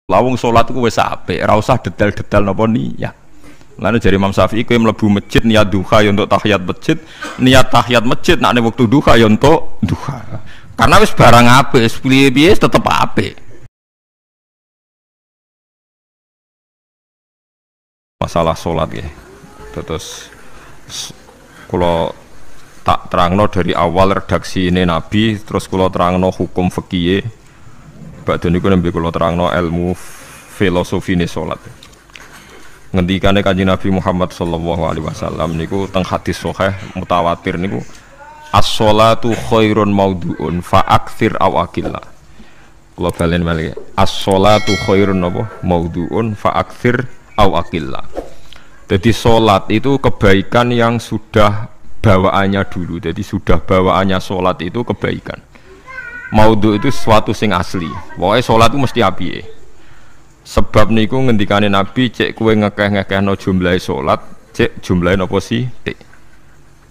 Lawung salat ku wis apik, ora usah detail-detail napa niat. Lalu dari Imam Syafi'i kowe mlebu masjid niat duha ya untuk tahiyat masjid, niat tahiyat masjid nek wektu duha ya untuk duha. Karena wis barang apik, wis piye-piye tetep apik. Masalah salat ya. Terus kula tak terangno dari awal redaksi ini Nabi, terus kula terangno hukum fikih. Badhe niku nembe kula terangno ilmu filosofi ne salat. Ngendikane Kanjeng Nabi Muhammad sallallahu alaihi wasallam niku teng hadis sahih mutawatir niku as-sholatu khairun maudhu'un fa aktsir aw aqilla. Kula balen malih. As-sholatu khairun apa? Maudhu'un fa aktsir aw aqilla. Jadi salat itu kebaikan yang sudah bawaannya dulu. Jadi sudah bawaannya salat itu kebaikan. Maudhu itu sesuatu sing asli. Pokoknya sholat itu mesti apike. Sebab niku ngendikane Nabi cek kowe ngekeh-ngekehno jumlahe sholat, cek jumlahe napa sih?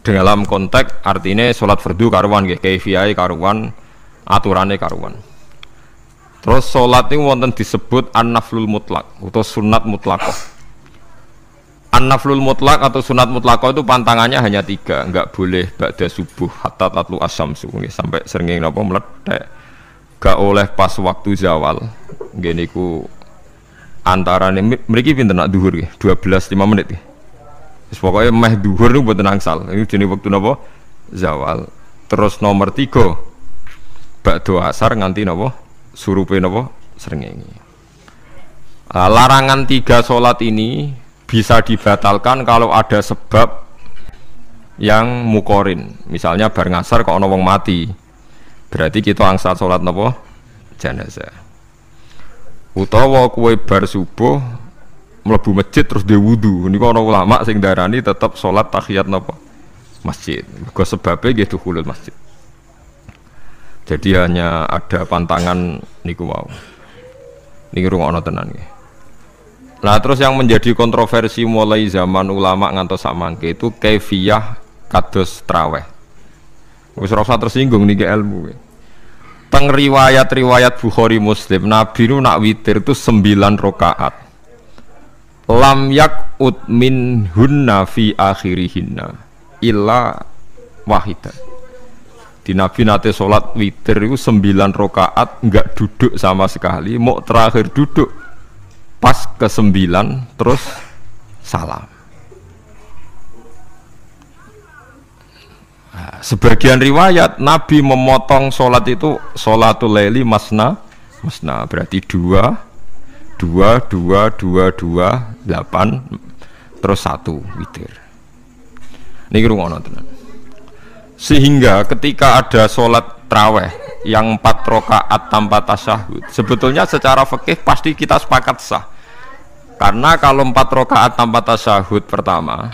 Dalam konteks artinya sholat fardu karuan nggih, kaifiyahe karuan, aturane karuan. Terus sholat niku wonten disebut an-naflul mutlak atau sunat mutlaqah. An-naflul mutlak atau sunat mutlaqah itu pantangannya hanya 3, enggak boleh ba'da subuh hatta tatlu asyamsu sampai srengenge napa meletek. Enggak oleh pas waktu zawal. Nggih niku antarane mriki pinten nak zuhur nggih? 12:05 menit nggih. Wis pokoke meh zuhur niku mboten angsal. Ini jenenge wektu napa? Zawal. Terus nomor 3 ba'da asar nganti napa? Surupe napa? Srengenge. Larangan 3 salat ini bisa dibatalkan kalau ada sebab yang mukorin. Misalnya bar ngasar kok ana wong mati, berarti kita angsal salat napa jenazah. Utawa kowe bar subuh mlebu masjid terus dhewe wudu, niku ana ulama sing darani tetep salat tahiyat napa masjid. Mergo sebabe nggih dukhulul masjid. Jadi hanya ada pantangan niku wau. Niki rungokno tenan nggih. Nah terus yang menjadi kontroversi mulai zaman ulama ngantos samangke itu kaifiyah kados traweh. Wis ora usah tersinggung niki ilmu. Teng riwayat-riwayat Bukhari Muslim Nabi nu nak witir itu 9 rakaat. Lam yaqut min hunna fi akhirihinna illa wahidah. Di Nabi nate salat witir itu 9 rakaat enggak duduk sama sekali, mau terakhir duduk pas ke-9 terus salam. Nah, sebagian riwayat Nabi memotong sholat itu sholatul laili masna berarti 2 8 terus 1 witir. Niki rungono tenan. Sehingga ketika ada sholat traweh yang 4 rakaat tanpa tasyahud, sebetulnya secara fikih pasti kita sepakat sah. Karena kalau 4 rakaat tanpa tasyahud pertama,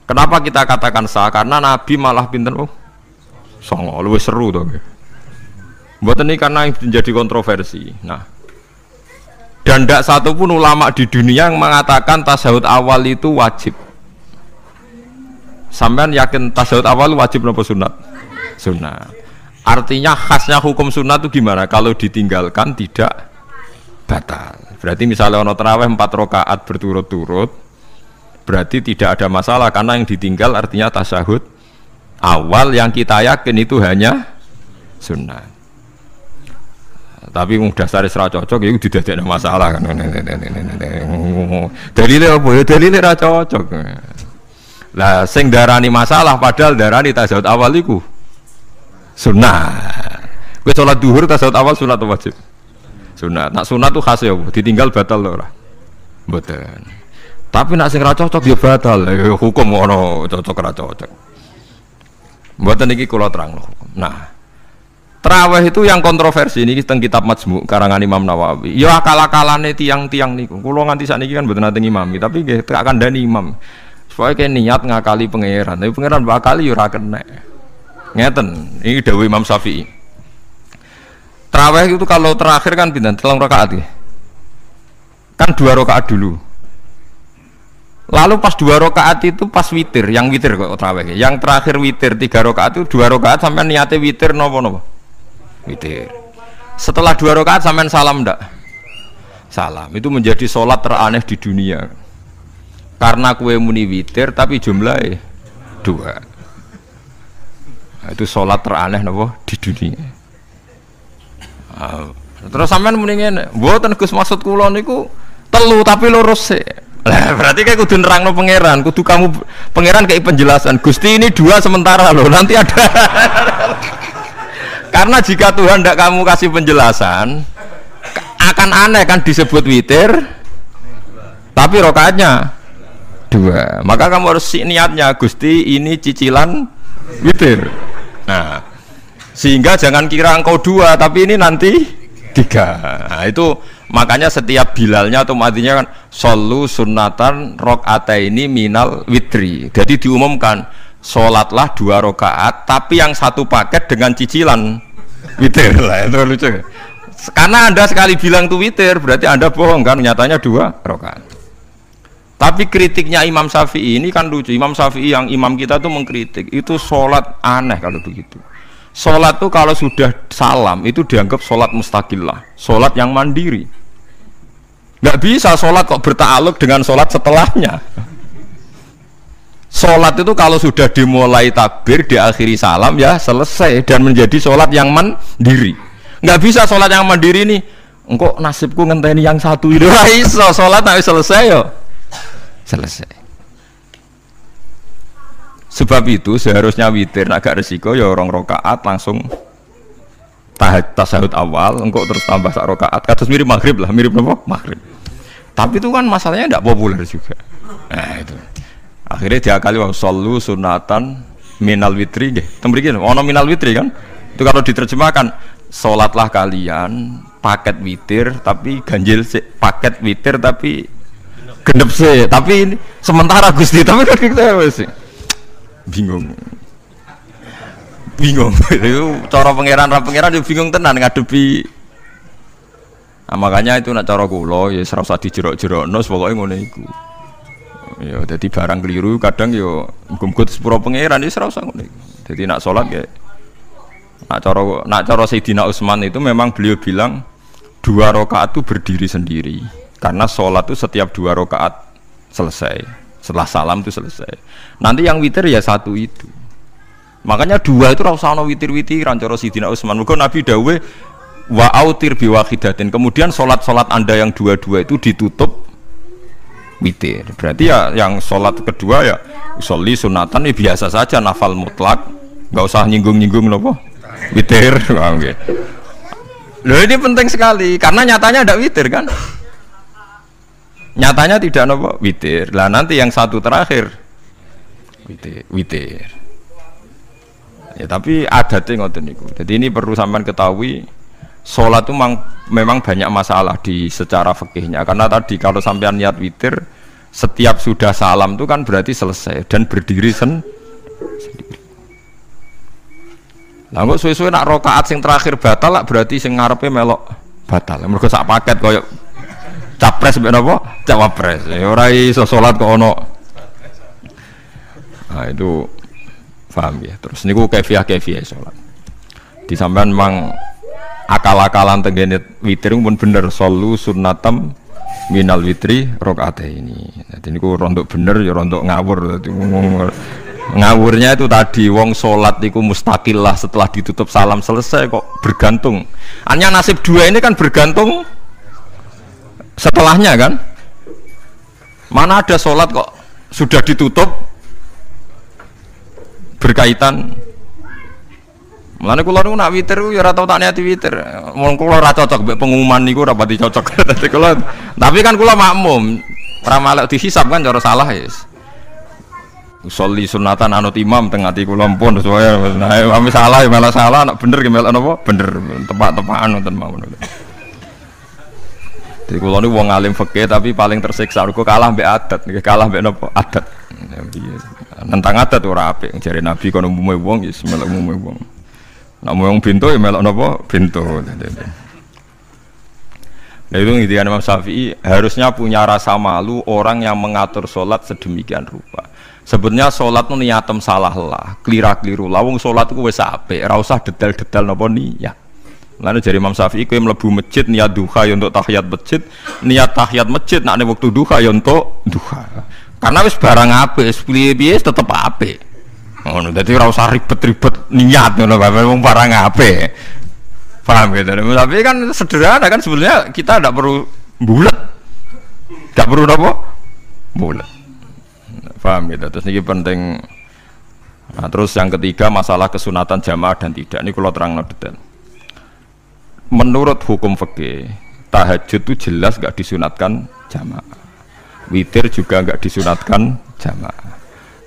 kenapa kita katakan sah? Karena Nabi malah pinten songo, luwih seru to. Mboten ini karena yang menjadi kontroversi. Nah, dan tidak satu pun ulama di dunia yang mengatakan tasyahud awal itu wajib. Sampean yakin tasyahud awal wajib napa sunat? Sunat. Artinya khasnya hukum sunat itu gimana? Kalau ditinggalkan tidak batal. Berarti misalnya ono tarawih 4 rakaat berturut-turut, berarti tidak ada masalah karena yang ditinggal artinya tasyahud awal yang kita yakin itu hanya sunat. Tapi dasar isra cocok itu tidak ada masalah kan. Dalilnya apa ya? Dalilnya ra cocok. Lah sing darani masalah padahal darani tasyahud awal iku sunat. Kowe salat zuhur tasyahud awal sunat atau wajib? Sunat. Nak sunat tuh khas ya, ditinggal batal lho ora. Mboten. Tapi nak sing ra cocok ya batal. Hukum ono cocok ra cocok. Mboten iki kula terangno hukum. Nah, traweh itu yang kontroversi ini teng kitab Majmu' karangan Imam Nawawi. Ya akal-akalane tiang-tiang niku. Kula nganti sakniki kan mboten nate ngimami, tapi nggih tak kandhani imam. Supaya kayak niat ngakali pangeran, tapi pangeran bakali ora kena. Ngeten, ini dawuh Imam Syafi'i. Tarawih itu kalau terakhir kan pinten 3 rakaat ya. Kan 2 rakaat dulu. Lalu pas 2 rakaat itu pas witir, yang witir kok tarawih. Yang terakhir witir 3 rakaat itu 2 rakaat sampai niate witir napa-napa? Witir. Setelah 2 rakaat sampean salam ndak? salam. Itu menjadi sholat teraneh di dunia. Karena kue muni witir tapi jumlahnya 2. Nah, itu sholat teraneh napa di dunia. Terus sampean muni ngene, mboten Gus maksud kula niku telu tapi lurus sih. Lah berarti kayak kudu nerangno pangeran, kudu kamu pangeran kayak penjelasan. Gusti ini 2 sementara loh, nanti ada. Karena jika Tuhan tidak kamu kasih penjelasan, akan aneh kan disebut witir, tapi rokaatnya 2. Maka kamu harus niatnya Gusti ini cicilan witir. Nah, sehingga jangan kira engkau 2, tapi ini nanti 3. Nah, itu makanya setiap bilalnya atau matinya kan solu sunnatan rok'ataini minal witri. Jadi diumumkan sholatlah 2 rakaat tapi yang satu paket dengan cicilan witir. Lah itu lucu. Karena Anda sekali bilang itu witir berarti Anda bohong kan, nyatanya 2 rakaat. Tapi kritiknya Imam Syafi'i ini kan lucu. Imam Syafi'i yang imam kita tuh mengkritik itu sholat aneh kalau begitu. Sholat tuh kalau sudah salam itu dianggap sholat mustaqillah, sholat yang mandiri. Nggak bisa sholat kok bertakluk dengan sholat setelahnya. Sholat itu kalau sudah dimulai takbir, diakhiri salam ya selesai dan menjadi sholat yang mandiri. Nggak bisa sholat yang mandiri nih. Engkau nasibku ngenteni yang satu itu. Iso sholat nanti selesai yo. Selesai. Sebab itu seharusnya witir agak resiko ya 2 rakaat langsung tasahud awal, engkau terus tambah 1 rakaat. Kados mirip maghrib lah, mirip apa? Maghrib. Tapi itu kan masalahnya tidak populer juga. Nah itu. Akhirnya diakali wa shollu sunatan minal witri nggih. Tembriki ono minal witri kan? Itu kalau diterjemahkan salatlah kalian paket witir tapi ganjil sih, paket witir tapi genep sih. Tapi ini sementara Gusti tapi kan kita sih. Bingung itu cara pangeran juga bingung tenan ngadepi. Nah, makanya itu nak cara kula ya ora usah dijerok-jerokno pokoke ngono iku ya. Dadi barang keliru kadang ya muga-muga sepuro pangeran ya ora usah ngono iku. Dadi nak salat ya nak cara Sayyidina Utsman itu memang beliau bilang 2 rakaat itu berdiri sendiri karena salat itu setiap 2 rakaat selesai. Setelah salam itu selesai. Nanti yang witir ya 1 itu. Makanya 2 itu rasa ono witir-witiran cara Sidina Utsman. Mergo Nabi dawuh wa autir bi wahidatin. Kemudian salat-salat Anda yang 2 itu ditutup witir. Berarti ya yang salat kedua ya sholli sunatan ya biasa saja nafal mutlak. Enggak usah nyinggung-nyinggung napa? Witir. Oke. Loh ini penting sekali karena nyatanya ada witir kan? Nyatanya tidak nopo witir. Lah nanti yang 1 terakhir witir. Ya tapi adatnya ngoten niku. Jadi ini perlu sampean ketahui, sholat itu memang banyak masalah di secara fikihnya. Karena tadi kalau sampean niat witir, setiap sudah salam itu kan berarti selesai dan berdiri sendiri. Lah kok suwe-suwe nak rakaat sing terakhir batal lah berarti sing ngarepe melok batal. Mergo sak paket koyo capres mbek napa? Cawapres. Ya ora iso salat kok ono. Nah itu paham ya. Terus niku kefiah salat. Di sampean memang akal-akalan tenggene witir pun bener solu sunnatam minal witri rakaataini. Dadi niku rondok bener ya rondok ngawur. Dadi ngawurnya itu tadi wong salat niku mustaqillah setelah ditutup salam selesai kok bergantung. Hanya nasib 2 ini kan bergantung setelahnya kan. Mana ada sholat kok sudah ditutup berkaitan. Mulane kula niku nak witir ya ora tau tak niati witir. Wong kula ora cocok mbek pengumuman niku ora pati cocok. Dadi kula tapi kan kula makmum. Ora malek dihisab kan cara salah ya. Sholli sunatan anut imam teng ati kula pun supaya nah ame salah ya malah salah, nek bener ki melok napa? Bener tepak-tepakan wonten mawon. Jadi kalau ini wong alim fikih tapi paling tersiksa. Aku kalah mbek adat, kalah mbek nopo adat. Nentang adat ora apik. Jare Nabi kono umume wong ya melok umume wong. Nek wong bintu ya melok nopo bintu. Nah itu ngintikan Imam Syafi'i harusnya punya rasa malu orang yang mengatur sholat sedemikian rupa. Sebetulnya sholat itu niatem salah lah, kelira-keliru. Lawung sholat itu wis apik, ora usah detail-detail nopo niat. Lalu dari Imam Syafi'i kowe mlebu masjid niat duha ya untuk tahiyat masjid, niat tahiyat masjid nek waktu duha ya untuk duha. Karena wis barang apik, wis piye-piye tetep apik. Ngono, dadi ora usah ribet-ribet niat ngono bae wong barang apik. Paham gitu. Tapi kan sederhana kan sebenarnya kita tidak perlu bulat. Tidak perlu apa? Bulat. Paham gitu. Terus ini penting. Nah, terus yang ketiga masalah kesunatan jamaah dan tidak. Ini kalau terang detail. Menurut hukum fikih, tahajud itu jelas gak disunatkan jamaah. Witir juga gak disunatkan jamaah.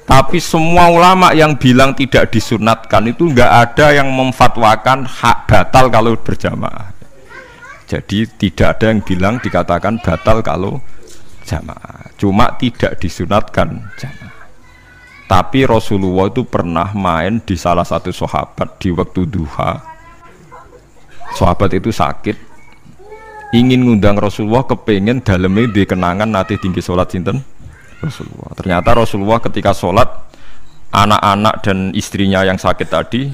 Tapi semua ulama yang bilang tidak disunatkan itu nggak ada yang memfatwakan hak batal kalau berjamaah. Jadi tidak ada yang bilang dikatakan batal kalau jamaah. Cuma tidak disunatkan jamaah. Tapi Rasulullah itu pernah main di salah satu sahabat di waktu duha. Sahabat itu sakit, ingin ngundang Rasulullah, kepengen dalamnya dikenangan nanti tinggi sholat sinten Rasulullah. Ternyata Rasulullah ketika sholat, anak-anak dan istrinya yang sakit tadi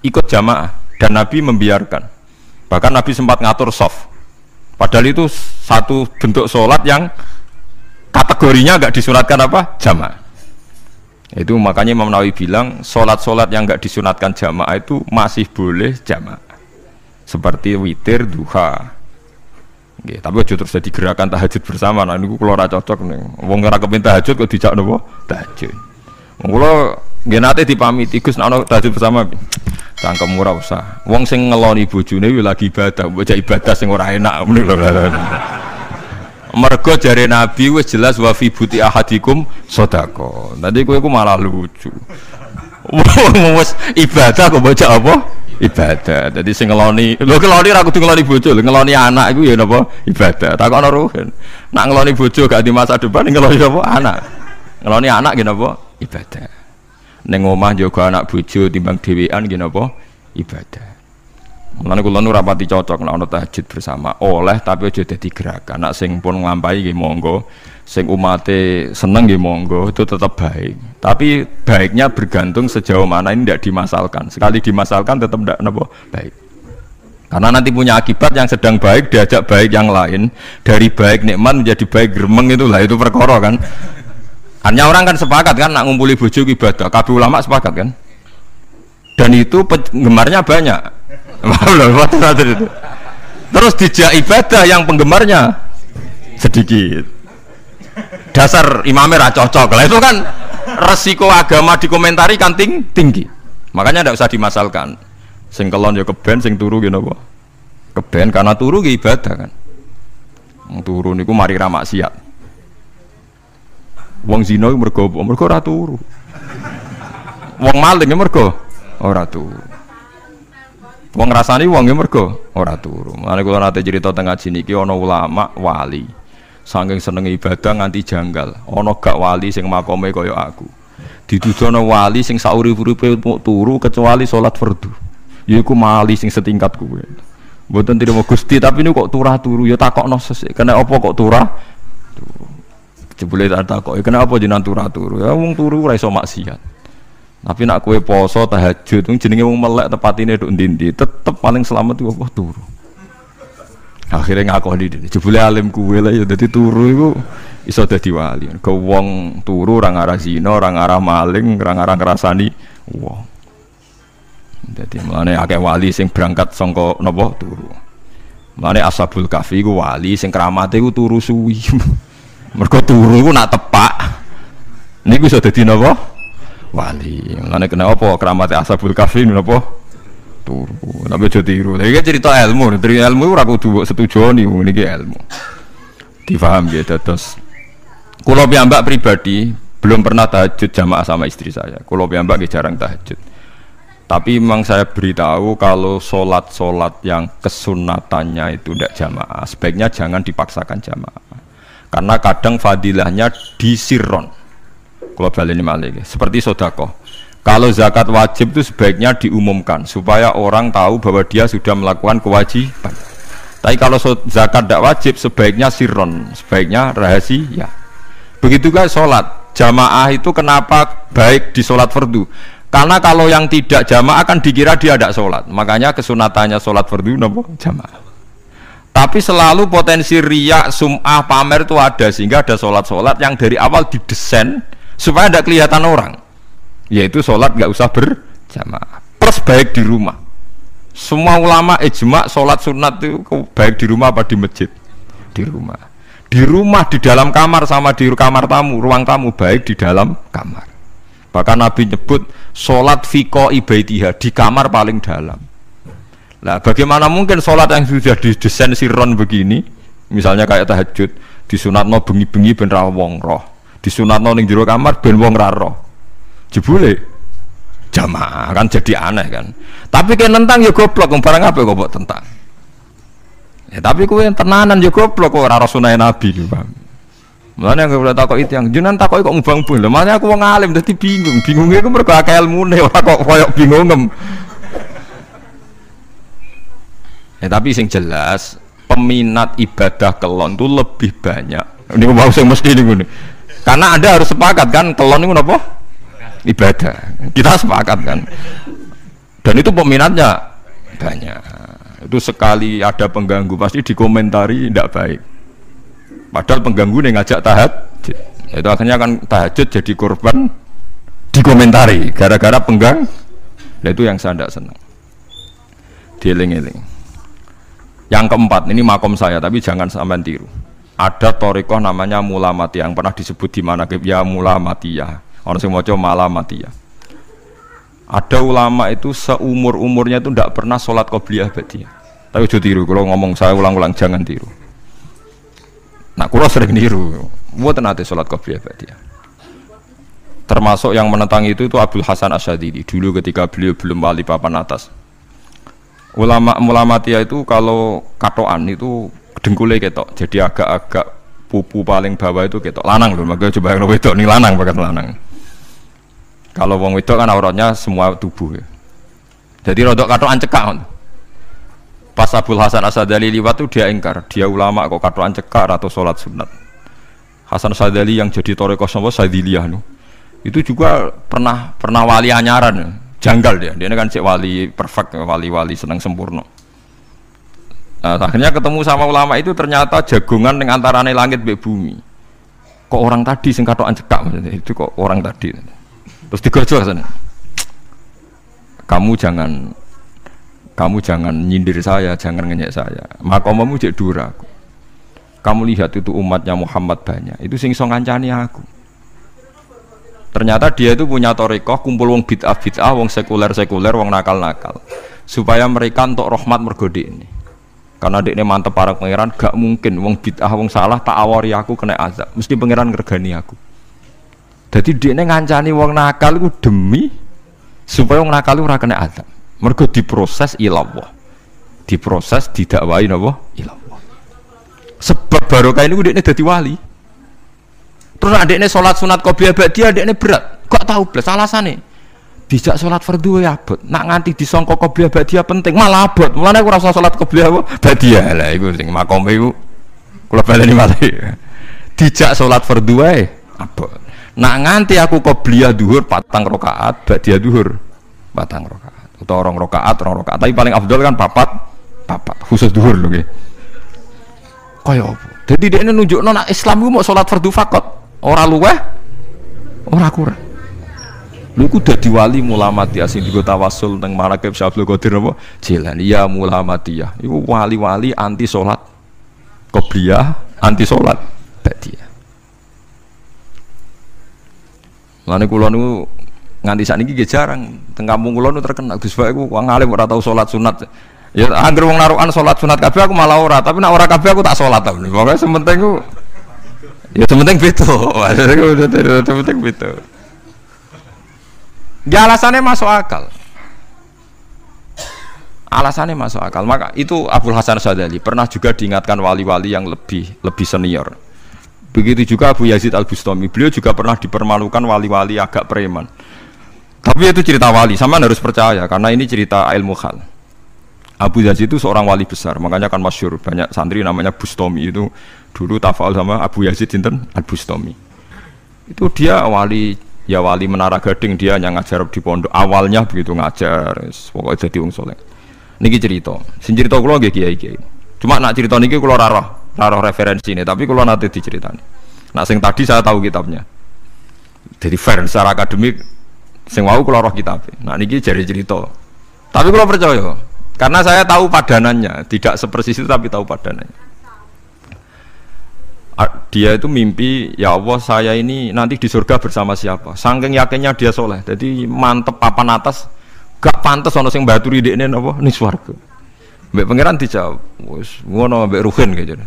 ikut jamaah dan Nabi membiarkan. Bahkan Nabi sempat ngatur soft. Padahal itu satu bentuk sholat yang kategorinya nggak disunatkan apa? Jamaah. Itu makanya Imam Nawawi bilang sholat-sholat yang nggak disunatkan jamaah itu masih boleh jamaah. Seperti witir, duha. Nggih, tapi aja terus jadi gerakan tahajud bersama. Nah niku kula ora cocok ning. Wong ora kepen tahajud kok dijak napa? Tahajud. Wong kula nggih nate dipamiti Gus nek ana tahajud bersama. Cangkem ora usah. Wong sing ngeloni bojone yo lagi ibadah, mbok ibadah sing ora enak ngono lho. Mergo jare Nabi wis jelas wa fi buti ahadikum sedekah. Tadi kowe ku malah lucu. Wong wis ibadah kok bocah apa? Ibadah. Jadi sing ngeloni, lho ngeloni ra kudu ngeloni bojo, lho ngeloni anak iku ya napa? Ibadah. Takokno ruhen. Nak ngeloni bojo gak di masa depan ngeloni apa? Anak. Ngeloni anak nggih napa? Ibadah. Ning omah njaga anak bojo timbang dhewean nggih napa? Ibadah. Mulane kula nu rapati cocok nek ana tahajud bersama. Oleh tapi aja dadi gerakan. Nak sing pun nglampahi nggih monggo. Sing umate seneng nggih monggo, itu tetap baik. Tapi baiknya bergantung sejauh mana ini tidak dimasalkan. Sekali dimasalkan tetap tidak napa baik. Karena nanti punya akibat yang sedang baik diajak baik yang lain, dari baik nikmat menjadi baik gremeng itulah itu perkara kan. Hanya orang kan sepakat kan nak ngumpuli bojo ibadah, kabeh ulama sepakat kan. Dan itu penggemarnya banyak. Terus dijak ibadah yang penggemarnya sedikit. Dasar imamnya ra cocok lah itu kan resiko agama dikomentari kan tinggi. Makanya tidak usah dimasalkan. Sing kelon ya keben, sing turu gitu apa? Keben karena turu ya ibadah kan. Turu niku mari ra maksiat. Wong zina mergo ora turu. Wong maling mergo ora turu. Wong ngrasani wong mergo ora turu. Mulane kula nate cerita teng ngaji niki ana ulama wali. Saking seneng ibadah nganti janggal. Ana gak wali sing makome kaya aku. Dituduhno wali sing saurip-uripe turu kecuali salat fardu. Yaiku wali sing setingkat kuwe. Mboten trimo Gusti tapi niku kok turah turu ya takokno sesuk. Kena apa kok turah? Turu. Jebule tak takoki kenapa jenengan turah turu? Ya wong turu ora iso maksiat. Tapi nak kowe poso tahajud jenenge wong melek tepatine nduk ndi-ndi tetep paling selamat iku apa turu. Akhirnya ngakoni dene jebule alim kuwe lah ya dadi turu iku iso dadi wali. Ke wong turu ora ngarah zina, ora ngarah maling, ora ngarah ngrasani wong. Dadi mulane akeh wali sing berangkat saka napa turu. Mulane Ashabul Kahfi iku wali sing kramate iku turu suwi. Mergo turu iku nak tepak niku iso dadi napa? Wali. Mulane kenapa kramate Ashabul Kahfi napa? Turu, tapi aja tiru. Iki cerita ilmu, dari ilmu ora kudu setuju nih, niki ilmu. Difaham ya, terus. Kulo piyambak pribadi belum pernah tahajud jamaah sama istri saya. Kulo piyambak jarang tahajud. Tapi memang saya beritahu kalau solat yang kesunatannya itu tidak jamaah, sebaiknya jangan dipaksakan jamaah. Karena kadang fadilahnya disirron. Kulo baleni malih, seperti sedekah. Kalau zakat wajib itu sebaiknya diumumkan supaya orang tahu bahwa dia sudah melakukan kewajiban. Tapi kalau zakat tidak wajib sebaiknya sirron, sebaiknya rahasia. Begitu kan sholat jamaah itu kenapa baik di sholat fardu? Karena kalau yang tidak jamaah akan dikira dia tidak sholat. Makanya kesunatannya sholat fardu napa jamaah. Tapi selalu potensi riya, sum'ah, pamer itu ada, sehingga ada sholat-sholat yang dari awal didesain supaya tidak kelihatan orang, yaitu sholat nggak usah berjamaah, plus baik di rumah. Semua ulama ijma sholat sunat itu baik di rumah apa di masjid? Di rumah. Di rumah, di dalam kamar sama di kamar tamu, ruang tamu, baik di dalam kamar. Bahkan Nabi nyebut sholat fiko ibaitiha, di kamar paling dalam. Nah, bagaimana mungkin sholat yang sudah didesain sirron begini, misalnya kayak tahajud, disunatno bengi-bengi ben ra wong roh, disunatno ning jero kamar ben wong ra roh. Jebule jamaah kan jadi aneh kan. Tapi kan tentang ya goblok, barang apa kok mbok tentang. Ya tapi kowe tenanan ya goblok kok ora sunah Nabi, Bang. Mulane aku boleh takok itu yang jenengan takoki kok mubang-bung. Lha makanya aku wong alim dadi bingung. Bingungnya aku mergo akeh ilmune ora kok koyo bingungem. Ya tapi sing jelas peminat ibadah kelon itu lebih banyak. Ini mau sing mesti niku. Karena Anda harus sepakat kan kelon niku napa? Ibadah. Kita sepakat kan. Dan itu peminatnya banyak. Itu sekali ada pengganggu pasti dikomentari tidak baik. Padahal pengganggu nih ngajak tahajud. Itu akhirnya kan tahajud jadi korban dikomentari gara-gara penggang. Nah itu yang saya tidak senang. Dieling-eling. Yang keempat, ini makom saya, tapi jangan sampai tiru. Ada torikoh namanya Mulamatiyah yang pernah disebut di mana ya Mulamatiyah. Orang yang mau coba Malamatiyah. Ada ulama itu seumur-umurnya itu tidak pernah sholat qobliyah ba'diyah. Tapi jangan tiru, kalau ngomong saya ulang-ulang jangan tiru. Nah, kalau sering tiru, buat nanti sholat qobliyah ba'diyah. Termasuk yang menentang itu Abdul Hasan Asyadili. Dulu ketika beliau belum wali papan atas. Ulama Mulamatiyah itu kalau katoan itu dengkulnya ketok, jadi agak-agak pupu paling bawah itu ketok lanang loh, makanya coba yang wedok nih lanang bakat lanang. Kalau wong wedok kan auratnya semua tubuh ya. Jadi rodok katoan cekak. Pas Abdul Hasan Asyadili liwat itu dia ingkar, dia ulama kok katoan cekak atau sholat sunat. Hasan Asyadili yang jadi toreko sama Sadiliyah itu juga pernah wali anyaran ya. Janggal dia kan cek wali perfect, wali senang sempurna. Nah, akhirnya ketemu sama ulama itu ternyata jagongan dengan antarane langit be bumi. Kok orang tadi sing katokan cekak maksudnya itu kok orang tadi. Terus digojol sana. Kamu jangan nyindir saya, jangan ngenyek saya. Makomamu cek dura aku. Kamu lihat itu umatnya Muhammad banyak. Itu sing iso ngancani aku. Ternyata dia itu punya torikoh kumpul wong bid'ah, wong sekuler, wong nakal, supaya mereka untuk rahmat mergode ini. Karena dia ini mantep para pangeran, gak mungkin wong bid'ah, wong salah tak awari aku kena azab, mesti pangeran ngergani aku. Jadi dia ini ngancani wong nakal itu demi supaya wong nakal itu ora kena azab. Mergo diproses ilallah, diproses didakwai napa ilallah. Sebab barokah ini dia ini dadi wali. Terus adeknya sholat sunat qobliyah ba'diyah adeknya berat, kok tahu belas alasannya dijak sholat fardu ya abot, nak nganti disangka qobliyah ba'diyah penting malah abot, mulanya aku rasa sholat qobliyah ba'diyah lah itu sing makome itu kula baleni malih dijak sholat fardu ya abot, nak nganti aku qobliyah duhur 4 rakaat ba'diyah duhur 4 rakaat atau 2 rakaat tapi paling afdol kan papat khusus duhur loh kaya apa jadi dia ini nunjukno nak Islam itu mau sholat fardu fakot ora luweh, ora kurang. Lu ku dadi wali Mulamatiyah sing digo tawasul teng Manaqib Syaikhul Qadir apa? Jilani ya Mulamatiyah. Iku wali-wali anti salat qobliyah, anti salat ba'diyah. Lane kula niku nganti sakniki nggih jarang teng kampung kula niku terkenal Gus Bae ku wong alim ora tau salat sunat. Ya anggere wong narukan salat sunat kabeh aku malah ora, tapi nek ora kabeh aku tak salat ta. Pokoke sementing ku ya sementing beto, sementing beto. Ya alasannya masuk akal. Alasannya masuk akal. Maka itu Abdul Hasan Asyadili pernah juga diingatkan wali-wali yang lebih senior. Begitu juga Abu Yazid Al-Bustami. Beliau juga pernah dipermalukan wali-wali agak preman. Tapi itu cerita wali, sama harus percaya karena ini cerita ilmu hal. Abu Yazid itu seorang wali besar, makanya kan masyhur banyak santri namanya Bustami itu dulu tafal sama Abu Yazid sinten Al-Bustami. Itu dia wali ya wali Menara Gading, dia yang ngajar di pondok awalnya begitu ngajar, pokoknya jadi wong soleh. Niki cerita, sing cerita kula nggih kiai-kiai. Cuma nak cerita niki kula raro referensi ini, tapi kula nanti diceritani. Nak sing tadi saya tahu kitabnya. Jadi fair secara akademik, sing wau kula roh kitab. Nah niki jadi cerita. Tapi kula percaya, karena saya tahu padanannya, tidak sepersis itu tapi tahu padanannya. Dia itu mimpi, ya Allah saya ini nanti di surga bersama siapa. Saking yakinnya dia soleh, jadi mantep papan atas, gak pantas ono sing baturi dekne napa ning swarga. Mbek pangeran dijawab, wis ngono mbek Ruhin gitu.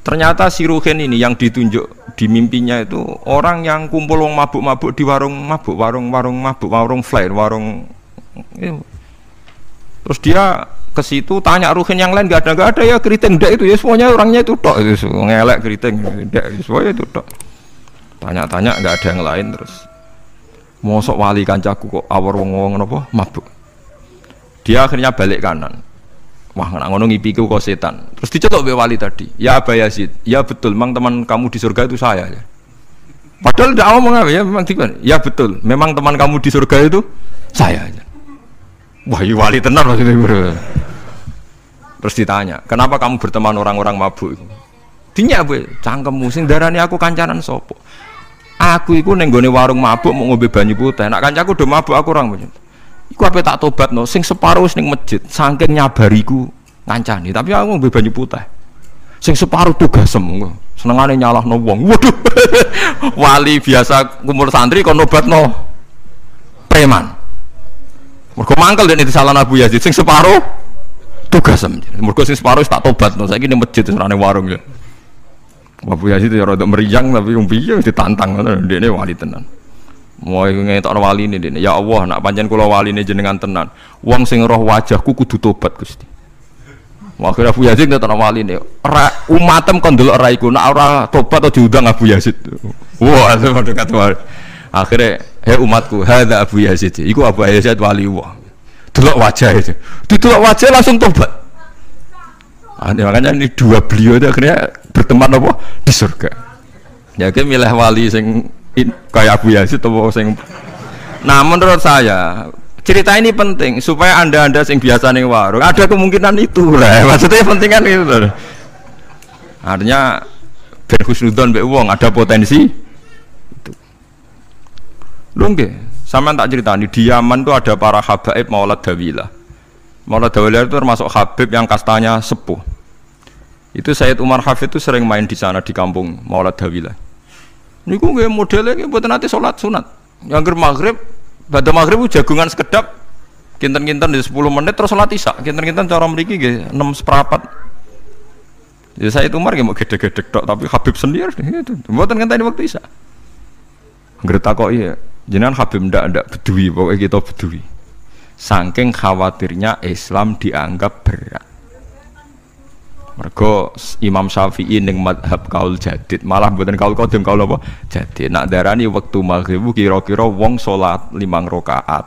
Ternyata si Ruhin ini yang ditunjuk di mimpinya itu orang yang kumpul wong mabuk-mabuk di warung mabuk, warung flare, warung. Terus dia ke situ tanya Ruhin yang lain gak ada ya keriting ndak itu ya semuanya orangnya itu tok itu ngelek keriting ndak semuanya itu tok. Tanya-tanya gak ada yang lain terus. Mosok wali kancaku kok awor wong-wong napa mabuk. Dia akhirnya balik kanan. Wah nak ngono ngipiku kok setan. Terus dicetok be wali tadi. Ya Aba Yazid, ya betul memang teman kamu di surga itu saya ya. Padahal ndak ngomong apa ya memang gimana? Ya betul, memang teman kamu di surga itu saya aja. Wah, wali tenar maksudnya bro. Terus ditanya, kenapa kamu berteman orang-orang mabuk? Dinya bu, cangkemmu sing darani aku kancanan sopo. Aku iku neng gone warung mabuk mau ngombe banyu putih. Nak kancaku do mabuk aku orang banyak. Iku apa tak tobat no? Sing separuh ning masjid, saking nyabariku ngancani. Tapi aku ngombe banyu putih. Sing separuh tugasem, senengane nyalahno wong. Waduh, wali biasa kumpul santri kon nobatno preman. Mergo mangkel dene disalahno Abu Yazid sing separuh tugasem. Mergo sing separuh tak tobat no. Saiki ning masjid serane warung ya. Abu Yazid ya rada meriang tapi wong piye ditantang ngono ndekne wali tenan. Mau ngetokno waline ndekne. Ya Allah, nak pancen kula waline jenengan tenan. Wong sing roh wajahku kudu tobat Gusti. Akhirnya Abu Yazid ngetokno waline. Umatem kon ndelok ra iku, nak ora tobat atau diundang Abu Yazid. Wah, itu dekat wali. Akhirnya, hei umatku, hadza Abu Yazid. Iku Abu Yazid wali wah. Delok wajah itu. Didelok wajah langsung tobat. Makanya ini dua beliau itu akhirnya berteman apa di surga. Ya kan milih wali sing kayak Abu Yazid atau sing. Nah menurut saya cerita ini penting supaya anda sing biasa nih warung ada kemungkinan itu lah. Maksudnya penting kan itu. Artinya berhusnudon be wong ada potensi itu. Lungge, sama tak cerita nih di Yaman tuh ada para habaib Maulad Dawilah. Maulad Dawilah itu termasuk habib yang kastanya sepuh. Itu Sayyid Umar Hafid itu sering main di sana di kampung Maulad Dawilah. Niku nggih modele nggih mboten nate salat sunat. Yang maghrib, badhe maghrib jagungan sekedap kinten-kinten di 10 menit terus salat isya. Kinten-kinten cara mriki nggih 6 seprapat. Ya Sayyid Umar nggih mau gedhe-gedhe tok tapi Habib sendiri gitu. Mboten ngenteni waktu isya. Anggere takoki jenengan Habib ndak bedui pokoke kita bedui. Saking khawatirnya Islam dianggap berat. Mergo Imam Syafi'i ning madhab kaul jadid, malah mboten kaul qadim kaul apa? Jadid. Nak darani wektu maghrib kira-kira wong salat 5 rakaat.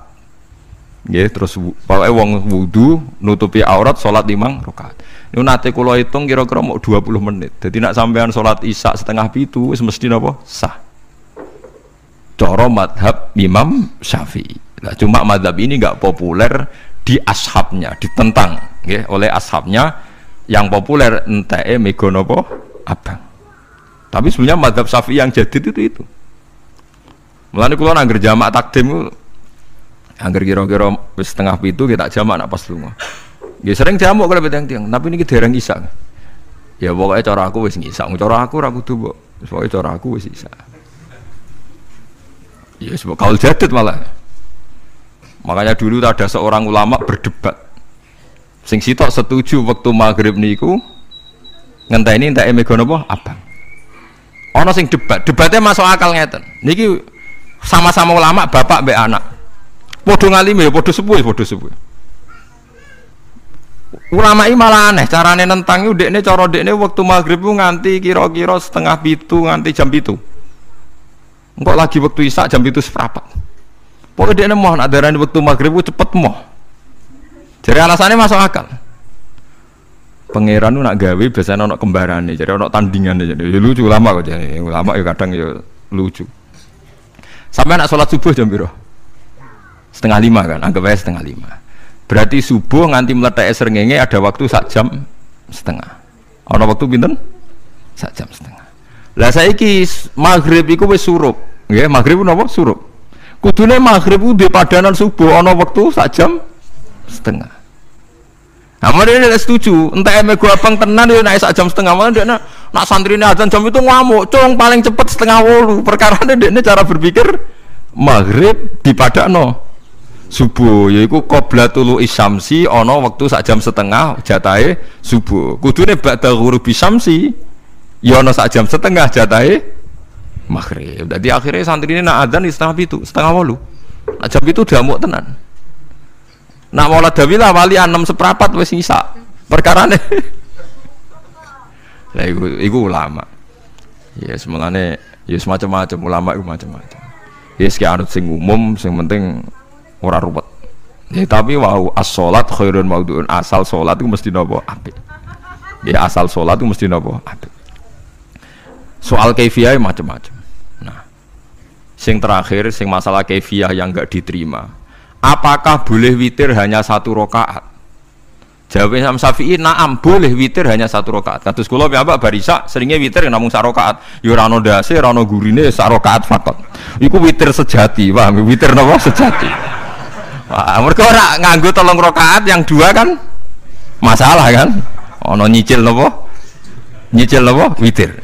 Nggih, terus pokoke wong wudu nutupi aurat salat 5 rakaat. Niku nate kula hitung kira-kira mau 20 menit. Dadi nak sampean salat isya setengah 7 wis mesti napa? Sah. Cara madhab Imam Syafi'i. Nah, cuma madhab ini enggak populer di ashabnya, ditentang nggih oleh ashabnya. Yang populer enteke mega napa abang. Tapi sebenarnya madhab Syafi'i yang jadid itu. Mulane kula nang jamak takdim angger kira-kira wis setengah 7 kita jamak nak pas lunga. Nggih sering jamak kalau tiang-tiang, tapi niki dereng isya. Ya pokoke cara aku wis ngisa, cara aku ora kudu mbok. Pokoke cara aku wis isya. Ya sebab kaul jadid malah. Makanya dulu ada seorang ulama berdebat. Sing sitok setuju waktu maghrib niku ngenteni enteke mega napa abang. Ana sing debatnya masuk akal ngeten. Niki sama-sama ulama bapak mbek anak. Padha ngalime ya padha sepuh. Ulama iki malah aneh carane nentang iku ndekne cara ndekne waktu maghrib ku nganti kira-kira setengah 7 nganti jam 7. Engko lagi waktu isya jam 7 seprapat. Pokoke ndekne moh nak darani waktu maghrib ku cepet moh. Jadi alasannya masuk akal. Pangeran nak gawe biasanya ono kembarane, jadi ono tandingan jadi lucu ulama kok jadi ulama ya kadang ya lucu. Sampai nak sholat subuh jam piro? 4:30 kan, anggap aja 4:30. Berarti subuh nganti meletak srengenge ada waktu 1,5 jam. Ana waktu pinten? 1,5 jam. Lah saiki maghrib iku wis surup. Nggih, maghrib napa surup. Kudune maghrib ku di padanan subuh ana wektu 1,5 jam. Nah, mereka tidak setuju. Entah eme gua abang tenan dia naik 1,5 jam. Malah dia nak santri ini azan jam itu ngamuk. Cung paling cepet 7:30. Perkara dia cara berpikir maghrib di padano subuh. Yaiku qoblatul isyamsi ono waktu 1,5 jam jatahe subuh. Kudune ba'da ghurubi syamsi ya ono 1,5 jam jatahe maghrib. Jadi akhirnya santri ini nak azan di 7:30. Nak jam itu udah mau tenan. Nak maulad dawilah wali 6:15 wis ngisa. Perkarane. Lah iku ulama. Ya semengane ya semacam-macam ulama iku macam-macam. Ya sing anut sing umum sing penting ora ruwet. Ya tapi wau as-shalat khairun maudhu'un, asal salat iku mesti napa apik. Ya asal salat iku mesti napa apik. Soal kaifiyah macam-macam. Nah, sing terakhir sing masalah kaifiyah yang enggak diterima. Apakah boleh witir hanya 1 rakaat? Jawab Imam Syafi'i, na'am, boleh witir hanya 1 rakaat. Kados kula piyambak barisa seringnya witir namung 1 rakaat. Ya ora ono ndase, ora ono gurine 1 rakaat fakot. Iku witir sejati, paham? Witir napa sejati. Wah, mergo ora nganggo 3 rakaat yang 2 kan masalah kan? Ono nyicil napa? Nyicil napa? Witir.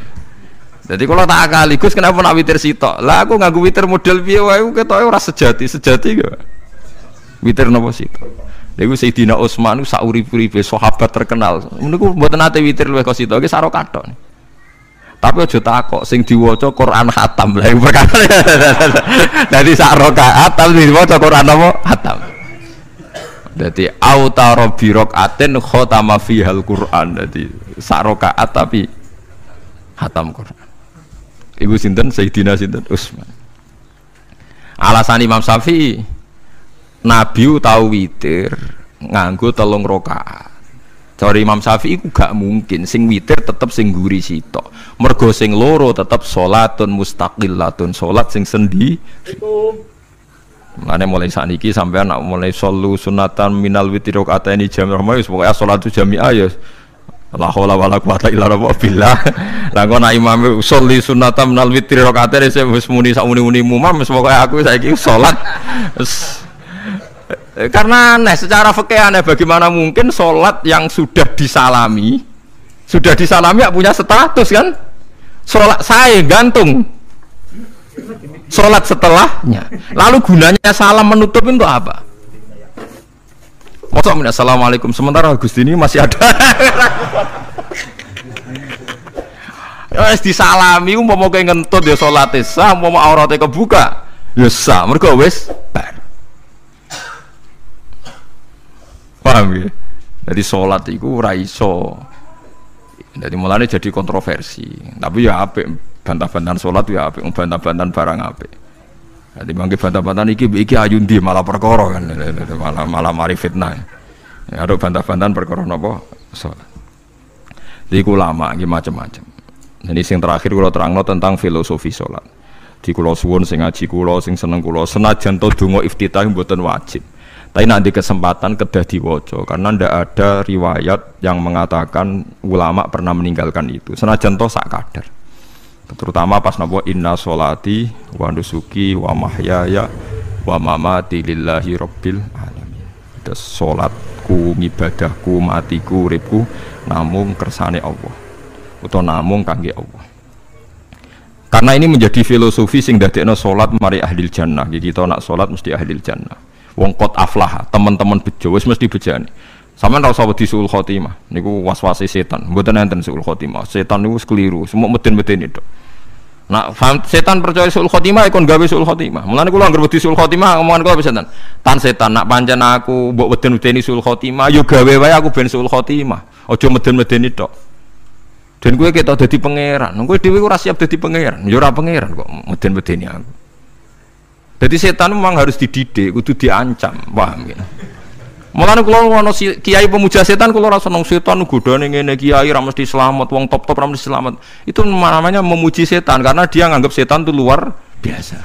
Jadi kalau tak akaligus kenapa nak witir sitok? Lah aku nganggo witir model piye wae ketoke ora sejati gak? Witir napa sitok? Lha iku Sayyidina Utsman ku saurip-uripe sahabat terkenal. Niku mboten nate witir luwih kok sitok iki saro kathok. Tapi aja takok sing diwaca Quran khatam. Lah iku perkara. Dadi sak rakaat tapi diwaca Quran apa? Khatam. Dadi autara bi rakaatin khatama fihal Quran. Dadi sak rakaat tapi khatam Quran. Iku sinten Sayyidina sinten Utsman. Alasan Imam Syafi'i Nabi tahu witir nganggo 3 rakaat. Cara Imam Syafi'i ku gak mungkin sing witir tetep sing guri sitok. Mergo sing loro tetep salatun mustaqillatun, salat sing sendi. Mane mulai saniki sampean nak mulai solu sunatan minal witir rakaataini jami'ah wis pokoke salatu jami'ah ya la haula wala quwata illa billah. Lah kok nak imam sholli sunatan minal witir rakaataini wis muni sak muni-munimu wis pokoke aku saiki salat karena aneh secara fikih aneh bagaimana mungkin sholat yang sudah disalami ya punya status kan sholat saya gantung sholat setelahnya lalu gunanya salam menutup untuk apa? Maksudnya assalamualaikum sementara Gusti ini masih ada disalami mau ngentut ya sholatnya sah mau auratnya kebuka ya sah mereka wis bar. Paham ya? Jadi sholat itu raiso. Jadi mulanya jadi kontroversi. Tapi ya apik bantah-bantahan sholat ya apik, bantah-bantahan barang apik. Jadi bangke bantah-bantahan iki ayundi malah perkara kan, malah mari fitnah. Ya ada bantah-bantahan perkara napa sholat. Jadi ulama iki macam-macam. Jadi sing terakhir kula terangno tentang filosofi sholat. Di kula suwun sing ngaji kula sing seneng kula senajan to donga iftitah mboten wajib. Tapi nanti kesempatan kedah diwaca karena ndak ada riwayat yang mengatakan ulama pernah meninggalkan itu. Senajan toh sak kadar. Terutama pas napa inna sholati wa nusuki wa mahyaya wa mamati lillahi rabbil alamin. Terus salatku, ngibadahku, matiku, uripku namung kersane Allah. Utawa namung kangge Allah. Karena ini menjadi filosofi sing dadekno salat mari ahlil jannah. Jadi kita nak salat mesti ahlil jannah. Wong kot aflah, teman-teman bejo wis mesti bejane. Sampeyan ora usah wedi suul khotimah. Niku waswase setan. Mboten enten suul khotimah. Setan niku keliru, semua meden-meden itu. Nak setan percaya suul khotimah ikon gawe suul khotimah. Mulane kula anggere wedi suul khotimah ngomongan kula setan. Tan setan nak pancen aku mbok weden-wedeni suul khotimah, yo gawe wae aku ben suul khotimah. Aja meden-medeni tok. Dan kowe ketok dadi pangeran. Kowe dhewe ora siap dadi pangeran. Yo ora pangeran kok meden-medeni aku. Jadi setan memang harus dididik, kudu diancam, paham ya? Mulane kula ono kiai pemuja setan kula ora seneng setan godane ngene kiai ra mesti selamat, wong top-top ra mesti selamat. Itu namanya memuji setan karena dia nganggap setan itu luar biasa.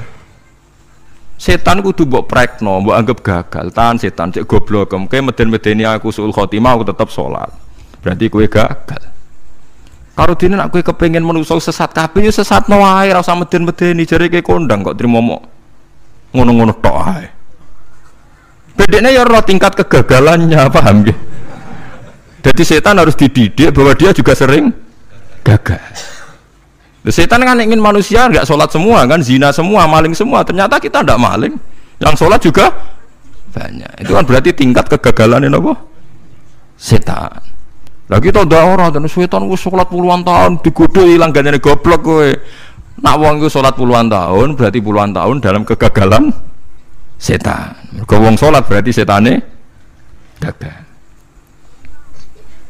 Setan kudu mbok prekno, mbok anggap gagal. Tahan setan cek goblok, kowe meden-medeni aku suul khotimah aku tetep salat. Berarti kowe gagal. Karo dene nek kowe kepengin menungso sesat kabeh ya sesatno wae, ora usah meden-medeni jare kowe kondang kok trimo mok. Ngono-ngono tok ae. Bedene ya ora tingkat kegagalannya, paham nggih? Jadi setan harus dididik bahwa dia juga sering gagal. Setan kan ingin manusia nggak sholat semua kan, zina semua, maling semua. Ternyata kita tidak maling, yang sholat juga banyak. Itu kan berarti tingkat kegagalan ini apa? Setan. Lagi kita udah orang dan setan gue sholat puluhan tahun digodoh hilang ganjane goblok gue. Nak wong gue sholat puluhan tahun berarti puluhan tahun dalam kegagalan setan. Kalau wong sholat berarti setannya gagal.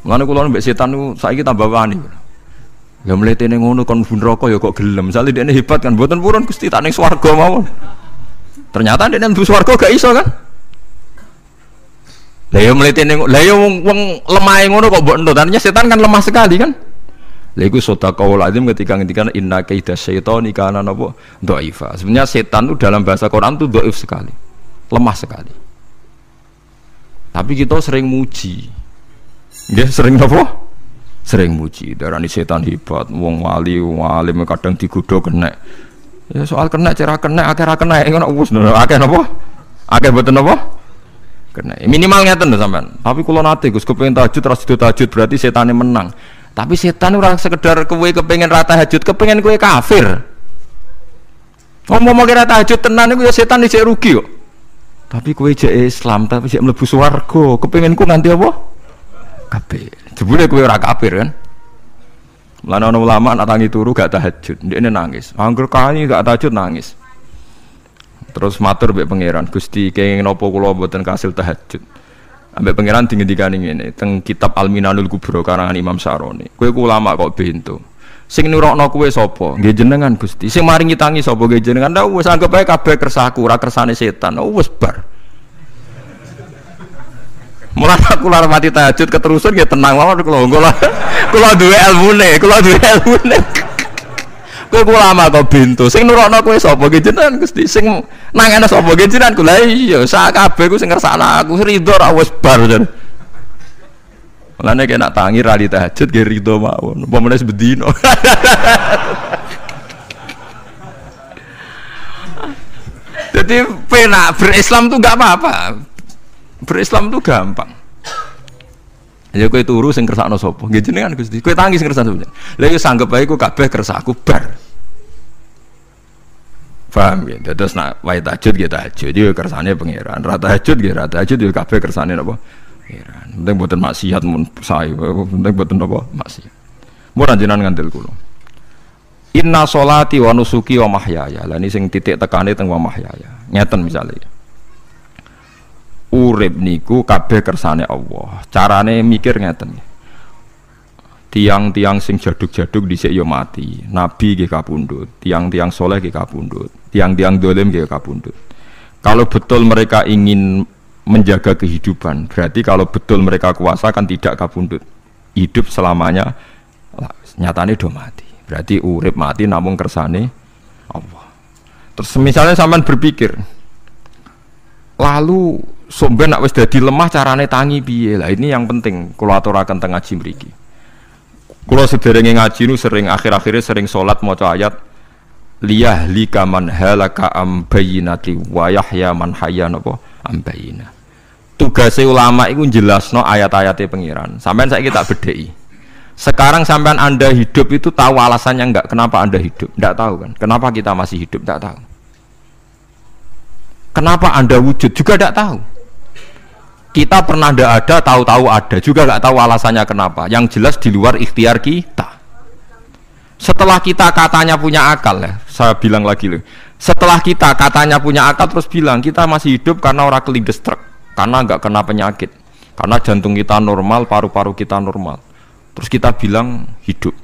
Mana kalau mbak setan itu saya tambah wani. Ya mletene ngono kon bun rokok ya kok gelem. Misale dekne hebat kan mboten purun Gusti tak ning swarga mawon. Ternyata dekne mlebu swarga gak iso kan? Lah ya mletene lah ya wong lemah ngono kok mbok entuk. Tandanya setan kan lemah sekali kan? Lah iku sedekahul azim ketika ngendikan inna kaida syaitani kana napa dhaifa. Sebenarnya setan itu dalam bahasa Quran itu dhaif sekali. Lemah sekali. Tapi kita sering muji. Nggih sering napa? Sering muji, darani setan hebat, wong wali, wong alim kadang digodho kena. Ya soal kena cara kena, akeh ra kena ngono wis akeh napa? Akeh mboten napa? Kena. Minimal ngeten lho sampean. Tapi kula nate Gus kepengin tahajud terus tahajud berarti setane menang. Tapi setan ora sekedar kowe kepengin ra tahajud, kepengin kowe kafir. Ngomong kira tahajud tenan iku ya setan isih rugi kok. Tapi kowe jek Islam, tapi jek mlebu swarga, kepenginku nganti apa? Kafir. Jebule kowe ora kafir kan? Mulane ana ulama nak tangi turu gak tahajud, ndekne nangis. Angger kani gak tahajud nangis. Terus matur mbek pangeran, Gusti kenging napa kula mboten kasil tahajud. Ambek pangeran dingendikani ngene, teng kitab Al-Minanul Kubra karangan Imam Saroni. Kowe ku ulama kok bento. Sing nurokno kowe sapa? Nggih jenengan Gusti. Sing maringi tangi sapa? Nggih jenengan. Lah wis anggap ae kabeh kersaku, ora kersane setan. Wis bar. Mulane aku lar mati tahajud keterusan ya tenang mawon kula duwe ilmune, kowe ulama kok bento sing nurokno kowe sapa nggih jenengan Gusti sing nangene sapa nggih jenengan kula iya sak kabeh ku sing ngersakno aku ridho ra wis bar jan mulane kena tangi ra di tahajud nggih ridho mawon apa meneh sebedino jadi penak berislam tuh gak apa-apa. Berislam itu gampang. Ya kowe turu sing kersakno sapa? Nggih jenengan Gusti. Kowe tangi sing kersakno sapa? Lah ya sanggep ae ku kabeh kersakku bar. Paham ya? Terus nak wae tahajud nggih tahajud ya kersane pangeran. Ra tahajud nggih ra tahajud ya kabeh kersane napa? Pangeran. Penting boten maksiat mun sae, penting boten napa? Maksiat. Mun jenengan ngandel kula. Inna sholati wa nusuki wa mahyaya. Lah ini sing titik tekane teng wa mahyaya. Ngeten misalnya. Urip niku kabeh kersane Allah. Carane mikir ngeten. Tiang-tiang sing jaduk-jaduk dhisik ya mati. Nabi nggih kapundhut, tiang-tiang soleh nggih kapundhut, tiang-tiang dolim nggih kapundhut. Kalau betul mereka ingin menjaga kehidupan, berarti kalau betul mereka kuasa kan tidak kapundhut. Hidup selamanya nyatane do mati. Berarti urip mati namung kersane Allah. Terus misalnya sampean berpikir, lalu somben nak wis dadi lemah carane tangi piye? Lah ini yang penting kula aturaken teng ngaji mriki. Kula sederenge ngaji nu sering akhir-akhire sering salat maca ayat liyahlika man halaka am bayyinati wa yahya man hayya napa am bayyinah. Tugase ulama iku jelasno ayat-ayate pengiran. Sampeyan saiki tak bedheki. Sekarang sampean Anda hidup itu tahu alasannya enggak? Kenapa Anda hidup? Enggak tahu kan? Kenapa kita masih hidup? Enggak tahu. Kenapa Anda wujud? Juga enggak tahu. Kita pernah tidak ada, tahu-tahu ada, juga nggak tahu alasannya kenapa. Yang jelas di luar ikhtiar kita. Setelah kita katanya punya akal, ya, saya bilang lagi loh. Setelah kita katanya punya akal terus bilang kita masih hidup karena orang kelindes truk, karena nggak kena penyakit, karena jantung kita normal, paru-paru kita normal. Terus kita bilang hidup.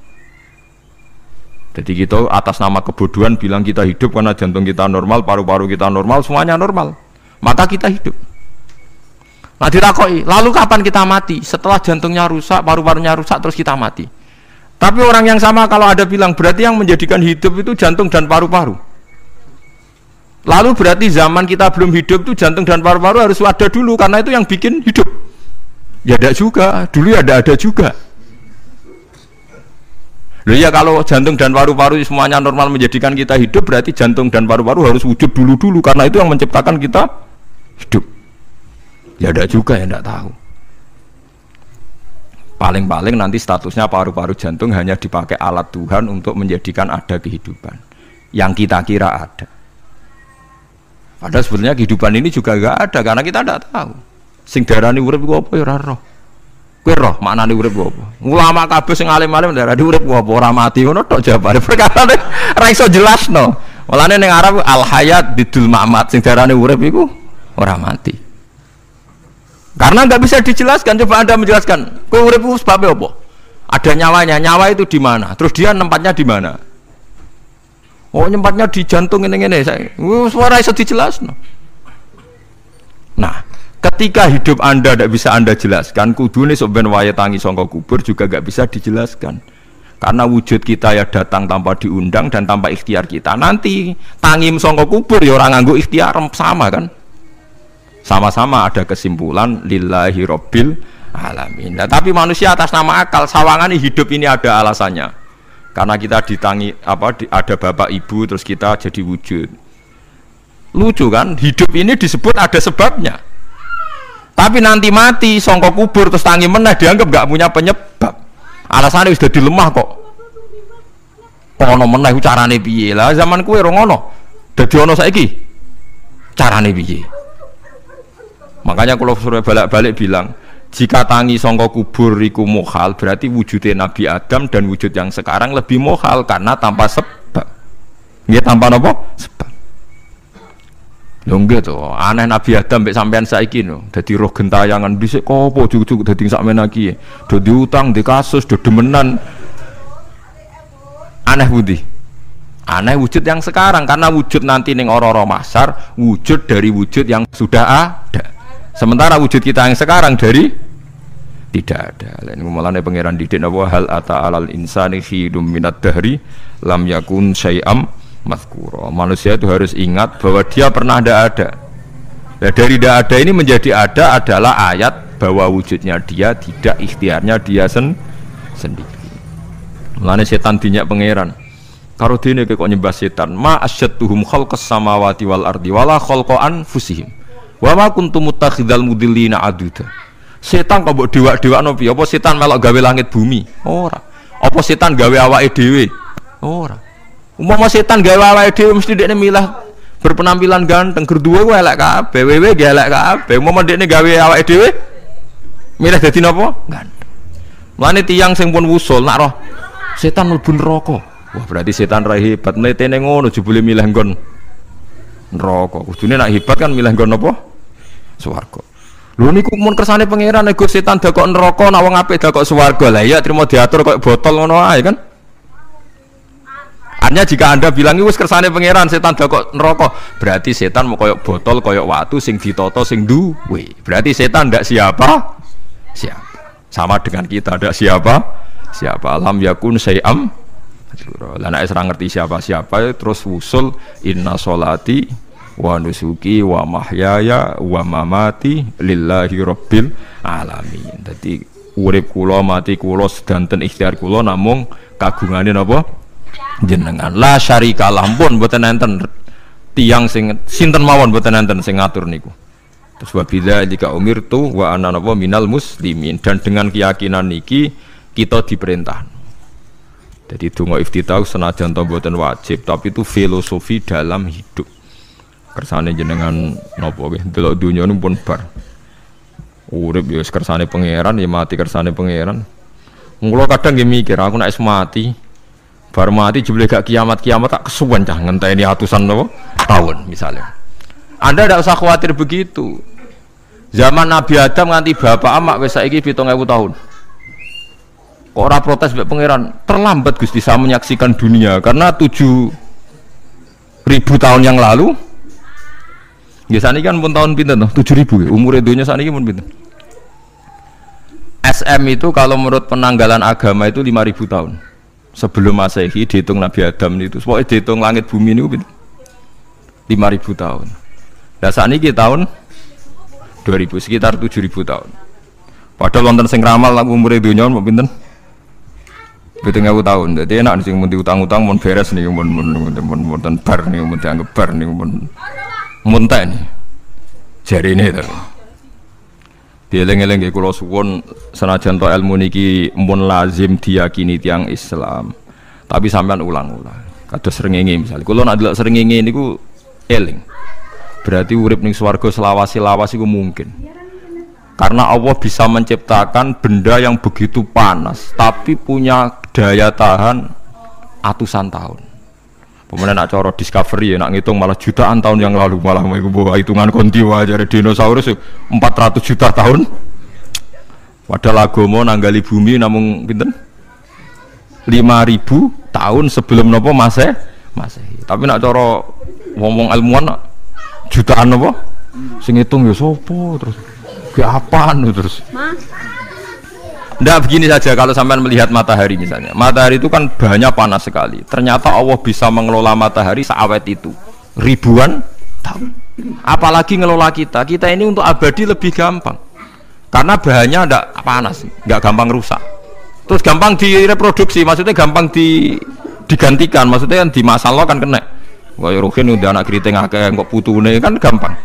Jadi kita atas nama kebodohan bilang kita hidup karena jantung kita normal, paru-paru kita normal, semuanya normal. Maka kita hidup. Nah ditakoi, lalu kapan kita mati? Setelah jantungnya rusak, paru-parunya rusak, terus kita mati. Tapi orang yang sama kalau ada bilang berarti yang menjadikan hidup itu jantung dan paru-paru. Lalu berarti zaman kita belum hidup tuh jantung dan paru-paru harus ada dulu karena itu yang bikin hidup. Ya ada juga, dulu ya ada juga. Loh ya kalau jantung dan paru-paru semuanya normal menjadikan kita hidup, berarti jantung dan paru-paru harus wujud dulu karena itu yang menciptakan kita hidup. Ya ada juga ya tidak tahu. Paling-paling nanti statusnya paru-paru jantung hanya dipakai alat Tuhan untuk menjadikan ada kehidupan yang kita kira ada. Padahal sebenarnya kehidupan ini juga enggak ada karena kita tidak tahu. Sing darani urip iku apa ya ora roh. Kowe roh maknane urip apa? Ulama kabeh sing alim-alim darani urip apa ora mati ngono tok jawabane. Perkarane ora iso jelasno. Mulane ning Arab al hayat bidul mamat sing darani urip iku ora mati. Karena nggak bisa dijelaskan. Coba Anda menjelaskan. Kowe urip iku sebabnya apa? Ada nyawanya. Nyawa itu di mana? Terus dia nempatnya di mana? Oh, nyempatnya di jantung ini saya. Suara iso dijelasno. Nah, ketika hidup Anda tidak bisa Anda jelaskan, kudune sampeyan wayahe tangi saka kubur juga nggak bisa dijelaskan. Karena wujud kita ya datang tanpa diundang dan tanpa ikhtiar kita. Nanti tangi saka kubur ya orang nganggo ikhtiar sama kan? Sama-sama ada kesimpulan lillahi rabbil alamin. Nah, tapi manusia atas nama akal sawangan hidup ini ada alasannya. Karena kita ditangi ada bapak ibu terus kita jadi wujud. Lucu kan? Hidup ini disebut ada sebabnya. Tapi nanti mati songkok kubur terus tangi meneh dianggap gak punya penyebab. Alasannya sudah dilemah kok. Ono meneh carane piye? Lah zaman kuwe ora ngono. Dadi ono saiki. Carane piye? Makanya kalau suruh balik-balik bilang, jika tangi songkok kubur iku mukhal, berarti wujudnya Nabi Adam dan wujud yang sekarang lebih mukhal karena tanpa sebab. Nggih tanpa apa? Sebab. Lho nggih to, aneh Nabi Adam mbek sampean saiki no. Dadi roh gentayangan dhisik kopo juk-juk dadi sakmen iki. Do diutang, di kasus, do demenan. Aneh budi. Aneh wujud yang sekarang karena wujud nanti ning ora-ora mahsyar wujud dari wujud yang sudah ada. Sementara wujud kita yang sekarang dari tidak ada. Lain mulane pangeran didik napa hal ata alal insani khidum minad dahri lam yakun syai'am mazkura. Manusia itu harus ingat bahwa dia pernah ada. Nah, dari tidak ada ini menjadi ada adalah ayat bahwa wujudnya dia tidak ikhtiarnya dia sendiri. Mulane setan dinyak pangeran. Karo dene kok nyembah setan. Ma asyattuhum khalqas samawati wal ardi wala khalqa anfusihim. Wa ma kuntum muttakhidal mudillina aduda. Setan kok mbok dewak-dewakno piye? Apa setan melok gawe langit bumi? Ora. Apa setan gawe awake dhewe? Ora. Umpama setan gawe awake dhewe mesti dekne milah berpenampilan ganteng, gerduwe ku elek kabeh, wewe ge elek kabeh. Umpama dekne gawe awake dhewe milah dadi napa? Ganteng. Mulane tiyang sing pun wusul nak roh setan mlebu neraka. Wah, berarti setan ra hebat, mletene ngono jebule milih nggon neraka. Kudune nak hebat kan milih nggon apa? Swarga. Lho niku mun kersane pangeran nego setan dakok neraka, nak wong apik dakok swarga. Lah iya trimo diatur koyo botol ngono ae kan. Artinya jika Anda bilang wis kersane pangeran setan dakok neraka, berarti setan mau koyo botol, koyo watu sing ditata sing duwe. Berarti setan ndak siapa? Siapa. Sama dengan kita ndak siapa? Siapa alam yakun syai'am. Lah nek ora ngerti siapa-siapa terus wusul inna sholati wa nusuki wa mahyaya wa mamati lillahi rabbil alamin. Dadi urip kula mati kula sedanten ikhtiar kula namung kagungane napa jenengan. La syarika lampun mboten enten tiyang sing sinten mawon mboten enten sing ngatur niku. Terus wa bidzalika umirtu wa ana napa minal muslimin, dan dengan keyakinan niki kita diperintah. Jadi donga iftitah senajan to mboten wajib, tapi itu filosofi dalam hidup. Kersane jenengan napa nggih delok donya niku pun bar. Urip ya kersane pangeran, ya mati kersane pangeran. Mula kadang nggih mikir aku nek mati, bar mati jebule gak kiamat-kiamat tak kesuwen cah ngenteni atusan napa tahun misalnya. Anda tidak usah khawatir begitu. Zaman Nabi Adam nganti bapak amak wis saiki 7.000 tahun. Kok ora protes mbek pangeran? Terlambat Gusti saya menyaksikan dunia karena 7.000 tahun yang lalu. Ya saniki kan pun tahun pinten to? 7.000 umure donya saniki pun pinten? SM itu kalau menurut penanggalan agama itu 5.000 tahun. Sebelum Masehi dihitung Nabi Adam itu. Pokoke dihitung langit bumi niku pinten? 5.000 tahun. Lah sakniki tahun 2000 sekitar 7.000 tahun. Padahal wonten sing ramal umure donya mau pinten? 7.000 tahun. Dadi enak sing mun diutang-utang mun beres niku mun bar niku mun dianggap bar niku mun munten. Jarine to. Dieling-eling nggih kula suwun senajan to ilmu niki mun lazim diyakini tiyang Islam. Tapi sampean ulang-ulang. Kados srengenge misalnya. Kula nek delok srengenge niku eling. Berarti urip ning swarga selawase-lawas iku mungkin. Karena Allah bisa menciptakan benda yang begitu panas tapi punya daya tahan atusan tahun. Pemenang nak coro discovery ya, nak ngitung malah jutaan tahun yang lalu, malah bawa hitungan kontiwa aja dinosaurus 400 juta tahun. Padahal agama nanggali bumi namun pinten 5.000 tahun sebelum nopo Masehi. Tapi nak coro ngomong ilmuwan jutaan nopo sing ngitung ya sopo terus apaan terus? Nggak begini saja kalau sampai melihat matahari misalnya. Matahari itu kan bahannya panas sekali. Ternyata Allah bisa mengelola matahari seawet itu ribuan tahun. Apalagi ngelola kita. Kita ini untuk abadi lebih gampang. Karena bahannya nggak panas, nggak gampang rusak. Terus gampang direproduksi, maksudnya gampang digantikan. Maksudnya kan di masa lo kan kena. Kayak Ruhin udah anak keriting akeh kok putune kan gampang.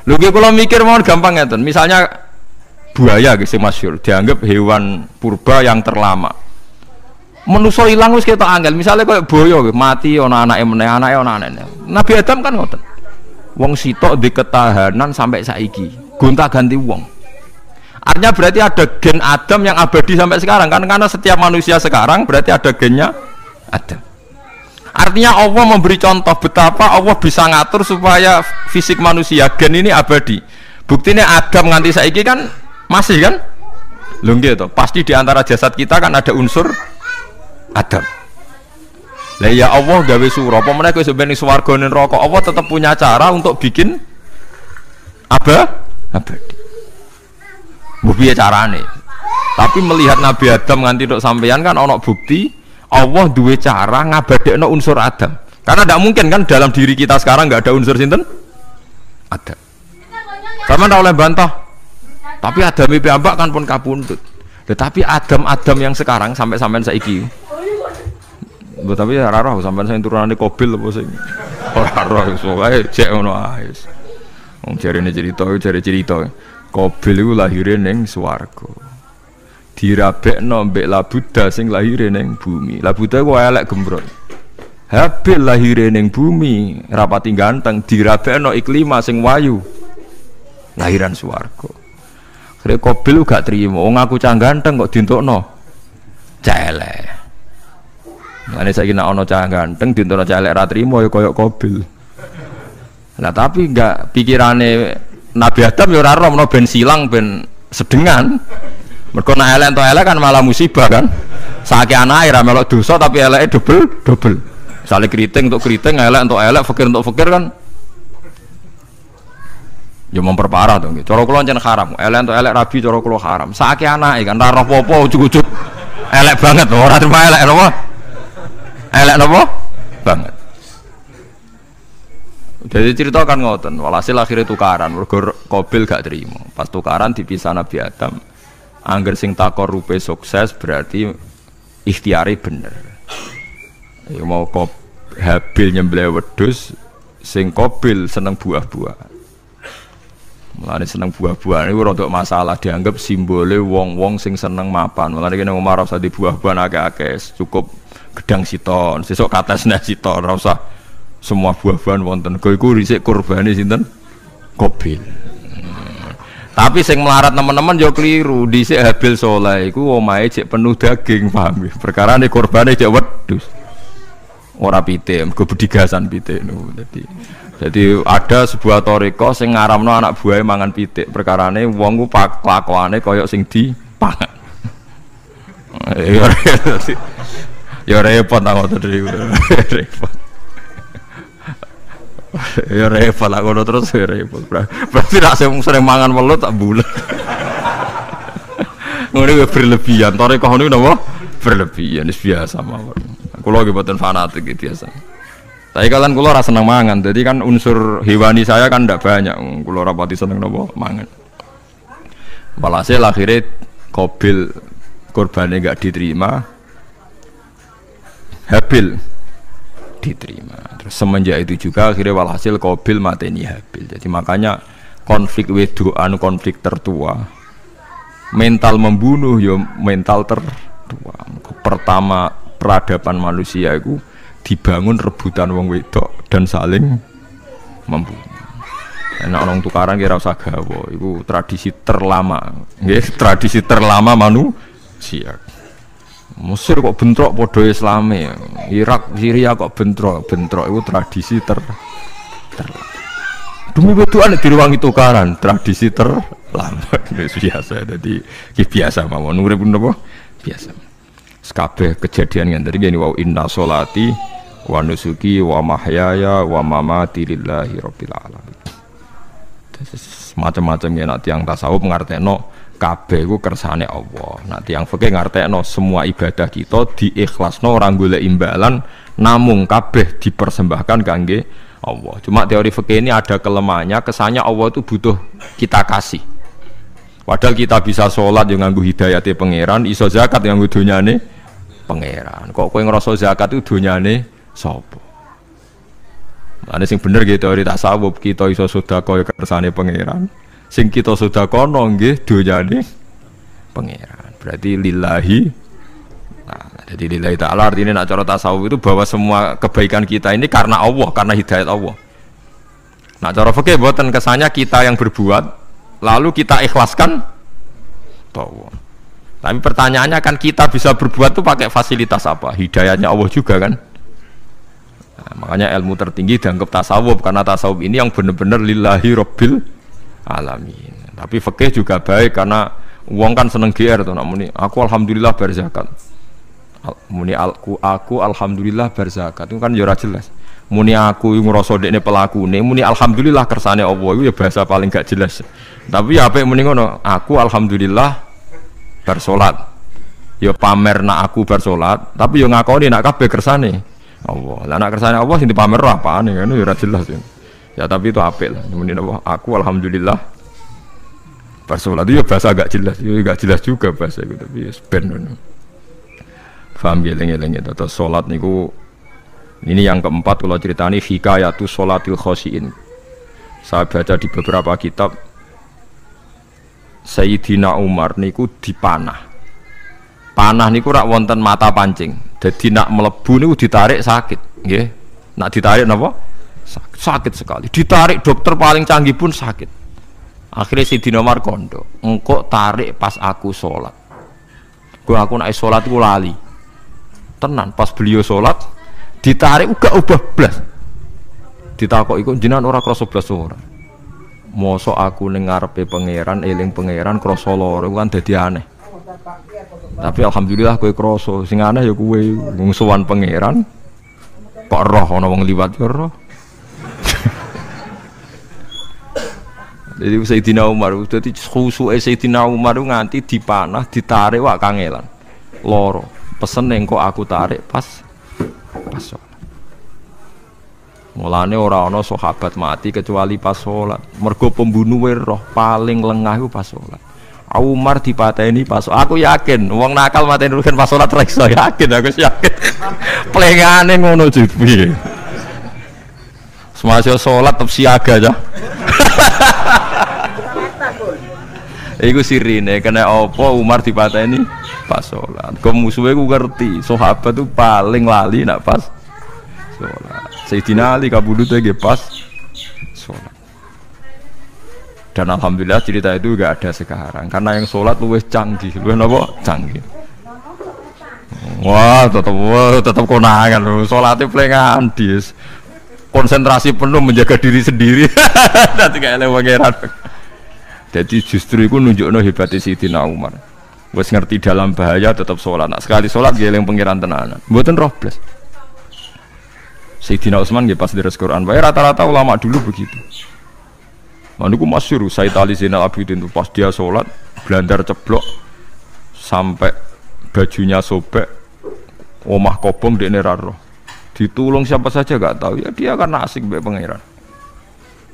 Lho kalau mikir mau gampang ngeten. Misalnya buaya gitu masyhur dianggap hewan purba yang terlama. Manusa ilang wis ketok angel. Misalnya kayak boyo mati ana anake meneh, anake ana anake. Nabi Adam kan ngoten. Wong sitok di ketahanan sampai saiki. Gonta-ganti wong. Artinya berarti ada gen Adam yang abadi sampai sekarang kan, karena setiap manusia sekarang berarti ada gennya Adam. Artinya Allah memberi contoh betapa Allah bisa ngatur supaya fisik manusia gen ini abadi. Buktinya Adam nganti saiki kan masih kan? Lho nggih to, pasti di antara jasad kita kan ada unsur Adam. Lah ya Allah gawe sura, apa meneh kowe sampeyan ning swarga ning neraka, Allah tetap punya cara untuk bikin abadi. Mbok piye carane? Tapi melihat Nabi Adam nganti tok sampeyan kan ana bukti Allah duwe cara ngabadekno unsur Adam. Karena tidak mungkin kan dalam diri kita sekarang nggak ada unsur sinten? Adam. Sama ndak oleh bantah. Tapi Adam iki ambak kan pun kapundhut. Tetapi Adam yang sekarang sampai sampean saiki. Tapi ora roh sampean sing turunane Qabil apa sing. Ora roh wae cek ngono ae. Wong jarene cerita. Qabil iku lahire ning swarga. Dirabekno mbek Labuda sing lahire ning bumi. Labuda ku elek gembrot. Habil lahire ning bumi rapati ganteng, dirabekno Iklima sing wayu. Lahiran swarga. Akhire Qabil gak trimo, wong aku cah ganteng kok dientukno cah elek. Mane saiki nek ana cah ganteng dientukno cah elek ra trimo ya kaya Qabil. Lah tapi enggak pikirane Nabi Adam ya ora roh ben silang ben sedengan. Mergo nek elek entuk elek kan malah musibah kan. Saiki anake ra melok dosa tapi eleke double. Misale keriting untuk keriting, elek untuk elek, fakir untuk fakir kan. Ya memperparah to nggih. Cara kula jan haram. Elek untuk elek rabi cara kula haram. Saiki anake kan ra roh apa-apa ujug-ujug elek banget ora terima elek napa? Elek napa? Banget. Jadi cerita kan ngoten. Walhasil akhirnya tukaran. Mergo Qabil gak terima. Pas tukaran dipisah Nabi Adam. Angger sing takor rupe sukses berarti ikhtiari bener. Ya mau Habil nyembelih wedhus, sing Qabil seneng buah-buahan. Mulane seneng buah-buahan iku rada masalah, dianggap simbole wong-wong sing seneng mapan. Mulane kene Umar ora usah di buah-buahan akeh-akeh, cukup gedang siton, sesuk katesne siton, ora usah semua buah-buahan wonten. Kok iku risik kurbane sinten? Qabil. Tapi sing melarat teman-teman yo keliru. Dhisik Habil saleh iku omahe cek penuh daging, paham nggih. Perkarane kurbane cek wedhus. Ora pitik, mergo bedigasan pitik niku. Jadi ada sebuah toriko sing ngaramno anak buahe mangan pitik. Perkarane wong ku kelakuane kaya sing dipangan. Ya repot ta ngoten niku. Repot. Ya repot lah ngono terus ya repot. Berarti nek sering mangan welut tak bulet. Ngono berlebihan. Toriko niku napa? Berlebihan wis biasa mawon. Kula nggih mboten fanatik biasa. Tapi kalian kula ora seneng mangan, jadi kan unsur hewani saya kan ndak banyak. Kula rapati seneng napa mangan. Walhasil akhirnya Qabil korbannya nggak diterima, Habil diterima. Terus semenjak itu juga akhirnya walhasil Qabil mateni Habil. Jadi makanya konflik wedoan konflik tertua, mental membunuh yo mental tertua. Pertama peradaban manusia itu dibangun rebutan wong wedok dan saling membunuh. Enak orang tukaran kira usah gawa, itu tradisi terlama, tradisi terlama manusia. Mesir kok bentrok podo Islame, Irak, Syria kok bentrok itu tradisi terlama. Demi betulan di ruang itu tukaran, tradisi terlama, biasa. Jadi biasa mawon, urip napa biasa. Sekabeh kejadian yang tadi gini, wa inna sholati wa nusuki wa mahyaya wa mamati lillahi rabbil alamin. Macam-macam ya nak tiang tasawuf ngartekno kabeh iku kersane Allah. Nak tiang fikih ngartekno semua ibadah kita diikhlasno ora golek imbalan, namung kabeh dipersembahkan kangge Allah. Cuma teori fikih ini ada kelemahannya, kesannya Allah itu butuh kita kasih. Padahal kita bisa sholat yang nganggo hidayate pangeran, iso zakat yang nganggo donyane pangeran. Kok kowe ngrasa zakat itu donyane sapa? Ane sing bener gitu teori tasawuf, kita iso sedekah ya kersane pangeran. Sing kita sedekahno nggih donyane pangeran. Berarti lillahi. Nah, jadi lillahi ta'ala artinya nak cara tasawuf itu bahwa semua kebaikan kita ini karena Allah, karena hidayat Allah. Nah, cara fikih mboten kesannya kita yang berbuat lalu kita ikhlaskan Allah. Tapi pertanyaannya kan kita bisa berbuat tuh pakai fasilitas apa? Hidayatnya Allah juga kan? Nah, makanya ilmu tertinggi dianggap tasawuf karena tasawuf ini yang benar-benar lillahi rabbil alamin. Tapi fikih juga baik karena uang kan seneng GR tuh, namanya aku alhamdulillah berzakat. Muni aku alhamdulillah berzakat itu kan jora jelas. Muni aku ngrasa dekne pelakune, muni alhamdulillah kersane Allah itu ya bahasa paling gak jelas. Tapi ya apik muni ngono, aku alhamdulillah bersolat. Ya pamer nak aku bersolat, tapi ya ngakoni nak kabeh kersane Allah. Lah nek kersane Allah sing dipamer apane kan ya ora jelas ya. Ya tapi itu apik lah. Muni aku alhamdulillah bersolat itu ya bahasa agak jelas. Ya enggak jelas juga bahasa itu tapi ya ben ngono. Paham geleng-geleng itu. Terus salat niku ini yang keempat kalau ceritani hikayatus sholatil khosyin. Saya baca di beberapa kitab Sayyidina Umar niku dipanah. Panah niku rak wonten mata pancing. Jadi nak melebu niku ditarik sakit, nggih. Nak ditarik napa? Sakit sekali. Ditarik dokter paling canggih pun sakit. Akhirnya Sayyidina Umar kondo, engkau tarik pas aku sholat. Aku nak sholat ku lali. Tenan pas beliau sholat ditarik uga ubah blas. Ditakok iku jenengan ora krasa blas ora. Mosok aku ning ngarepe pangeran eling pangeran krasa lara kan dadi aneh. Tapi alhamdulillah kowe krasa, sing aneh ya kowe wong sowan pangeran kok roh ana wong liwat ya roh. Jadi Sayyidina Umar dadi khusuke Sayyidina Umar nganti dipanah ditarik wak kangelan. Loro. Pesen engko aku tarik pas sholat. Mulane ora ana sahabat mati kecuali pas sholat. Mergo pembunuhe roh paling lengah iku pas sholat. Umar dipateni pas aku yakin wong nakal mateni rugen pas sholat ra iso yakin aku yakin. Plengane ngono piye. Semasa sholat tetep siaga aja. Iku sirine kena apa Umar dipateni pas sholat. Kau musuhnya ku ngerti sahabat tuh paling lali nak pas sholat. Sayyidina Ali kabudutnya ge pas sholat. Dan alhamdulillah cerita itu gak ada sekarang karena yang sholat luwih canggih, luwih napa canggih. Wah tetap konangan loh, sholatnya pelengahan dis. Konsentrasi penuh menjaga diri sendiri. Nanti kayak lewangeran. Jadi justru itu nunjukno hebatnya Sayyidina Umar. Wes ngerti dalam bahaya tetap sholat. Nak sekali sholat dia yang pengiran tenanan. Mboten roh blas. Sayyidina Utsman nggih pas deres Quran. Wae rata-rata ulama dulu begitu. Maniku masyhur Said Ali Zainal Abidin itu pas dia sholat blandar ceblok sampai bajunya sobek, omah kobong dekne ra roh. Ditulung siapa saja gak tahu ya, dia karena asik mbek pangeran.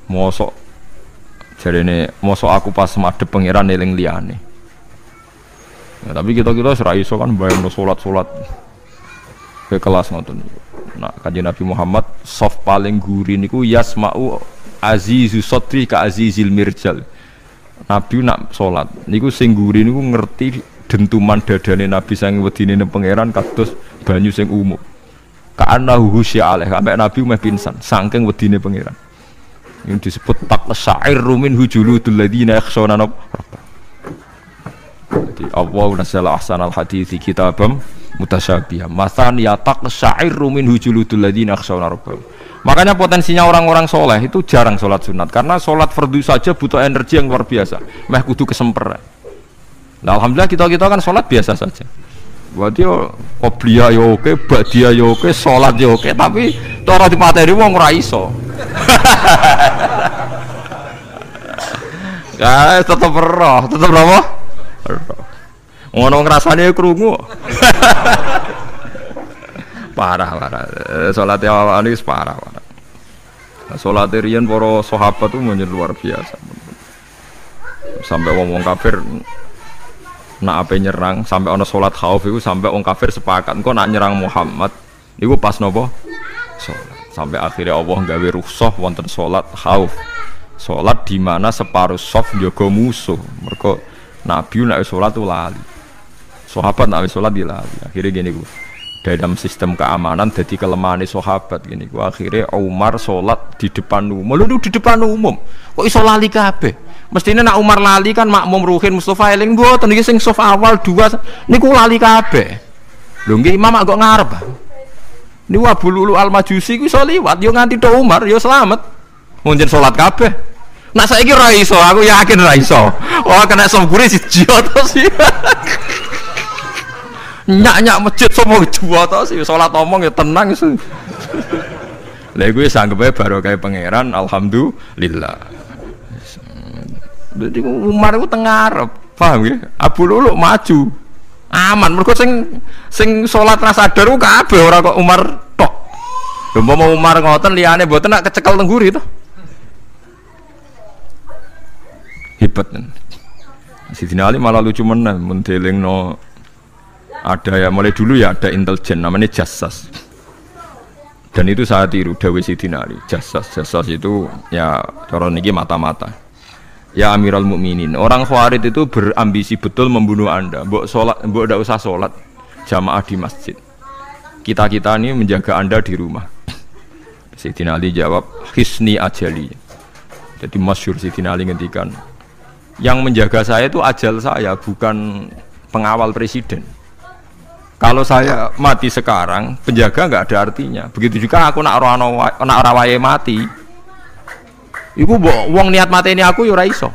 Mosok jarene mosok aku pas madhep pangeran eling liyane. Ya, tapi kita ora iso kan bayangno salat ke kelas ngoten. Nah, Kanjeng Nabi Muhammad soft paling guri niku yasma'u azizu sotri ka azizil mirjal. Nabi nak salat niku sing guri niku ngerti dentuman dadane Nabi sang wedine pangeran kados banyu sing umum. Ka'annahu husya alaih, sampai Nabi meh pingsan saking wedine pangeran. Yang disebut taqsa'irru min hujuludul ladzina yakhshawna rabbahum. Jadi Allah nazzala ahsanal hadithi kitabam mutasyabihah. Mathan ya taqsa'irru min hujuludul ladzina yakhshawna rabbahum. Makanya potensinya orang-orang soleh itu jarang sholat sunat, karena sholat fardu saja butuh energi yang luar biasa. Meh kudu kesemper. Nah, alhamdulillah kita kan sholat biasa saja. Buat yo qobliyah yo oke, ba'diyah yo oke, sholat yo oke, tapi cara dipateni wong ora iso. Ya tetep apa? Ngono ngrasane krungu. Parah. Salat awak ini parah. Salat riyen para sahabat itu luar biasa. Sampai wong kafir nak ape nyerang, sampai ana salat khauf iku sampai wong kafir sepakat engko nak nyerang Muhammad iku pas napa? Salat. Sampai akhirnya Allah gawe rukhsah wonten salat khauf. Salat di mana separuh saf njaga musuh. Mergo Nabi nek salat tu lali. Sahabat nek salat dilali. Akhirnya gini ku. Dalam sistem keamanan jadi kelemahan sahabat gini ku. Akhirnya Umar salat di depan umum. Lho di depan umum. Kok iso lali kabeh? Mestinya nak Umar lali kan makmum ruhin Mustafa eling mboten iki sing saf awal dua niku lali kabeh. Lho nggih imam kok ngarep. Niku Abu Lulu Al-Majusi ku iso liwat yo nganti tok Umar yo selamat. Munjen salat kabeh. Nak saiki ora iso, aku yakin ora iso. Oh kena sombure siji to sih. Nyak masjid semua dua to sih salat omong ya tenang sih. Lha iku wis anggepe barokah pangeran alhamdulillah. Jadi Umar itu tengarep, paham ya? Abu Lulu maju, aman. Mereka sing sholat rasa sadar kabeh ora kok Umar tok. Mau Umar ngoten liyane mboten nak kecekel tengguri itu. Hebat kan? Sidina Ali malah lucu meneh mendelingno ada ya mulai dulu ya ada intelijen namanya Jassas. Dan itu saya tiru dawuh Sidina Ali. Jassas itu ya cara niki mata-mata. Ya Amirul Mukminin, orang Khawarij itu berambisi betul membunuh Anda. Mbok ndak usah sholat jamaah di masjid. Kita ini menjaga Anda di rumah. Sayyidina Ali jawab, hisni ajali. Jadi masyhur Sayyidina Ali ngendikan, yang menjaga saya itu ajal saya, bukan pengawal presiden. Kalau saya mati sekarang, penjaga nggak ada artinya. Begitu juga aku nak rawaye mati. Iku wong niat mateni aku ya ora iso.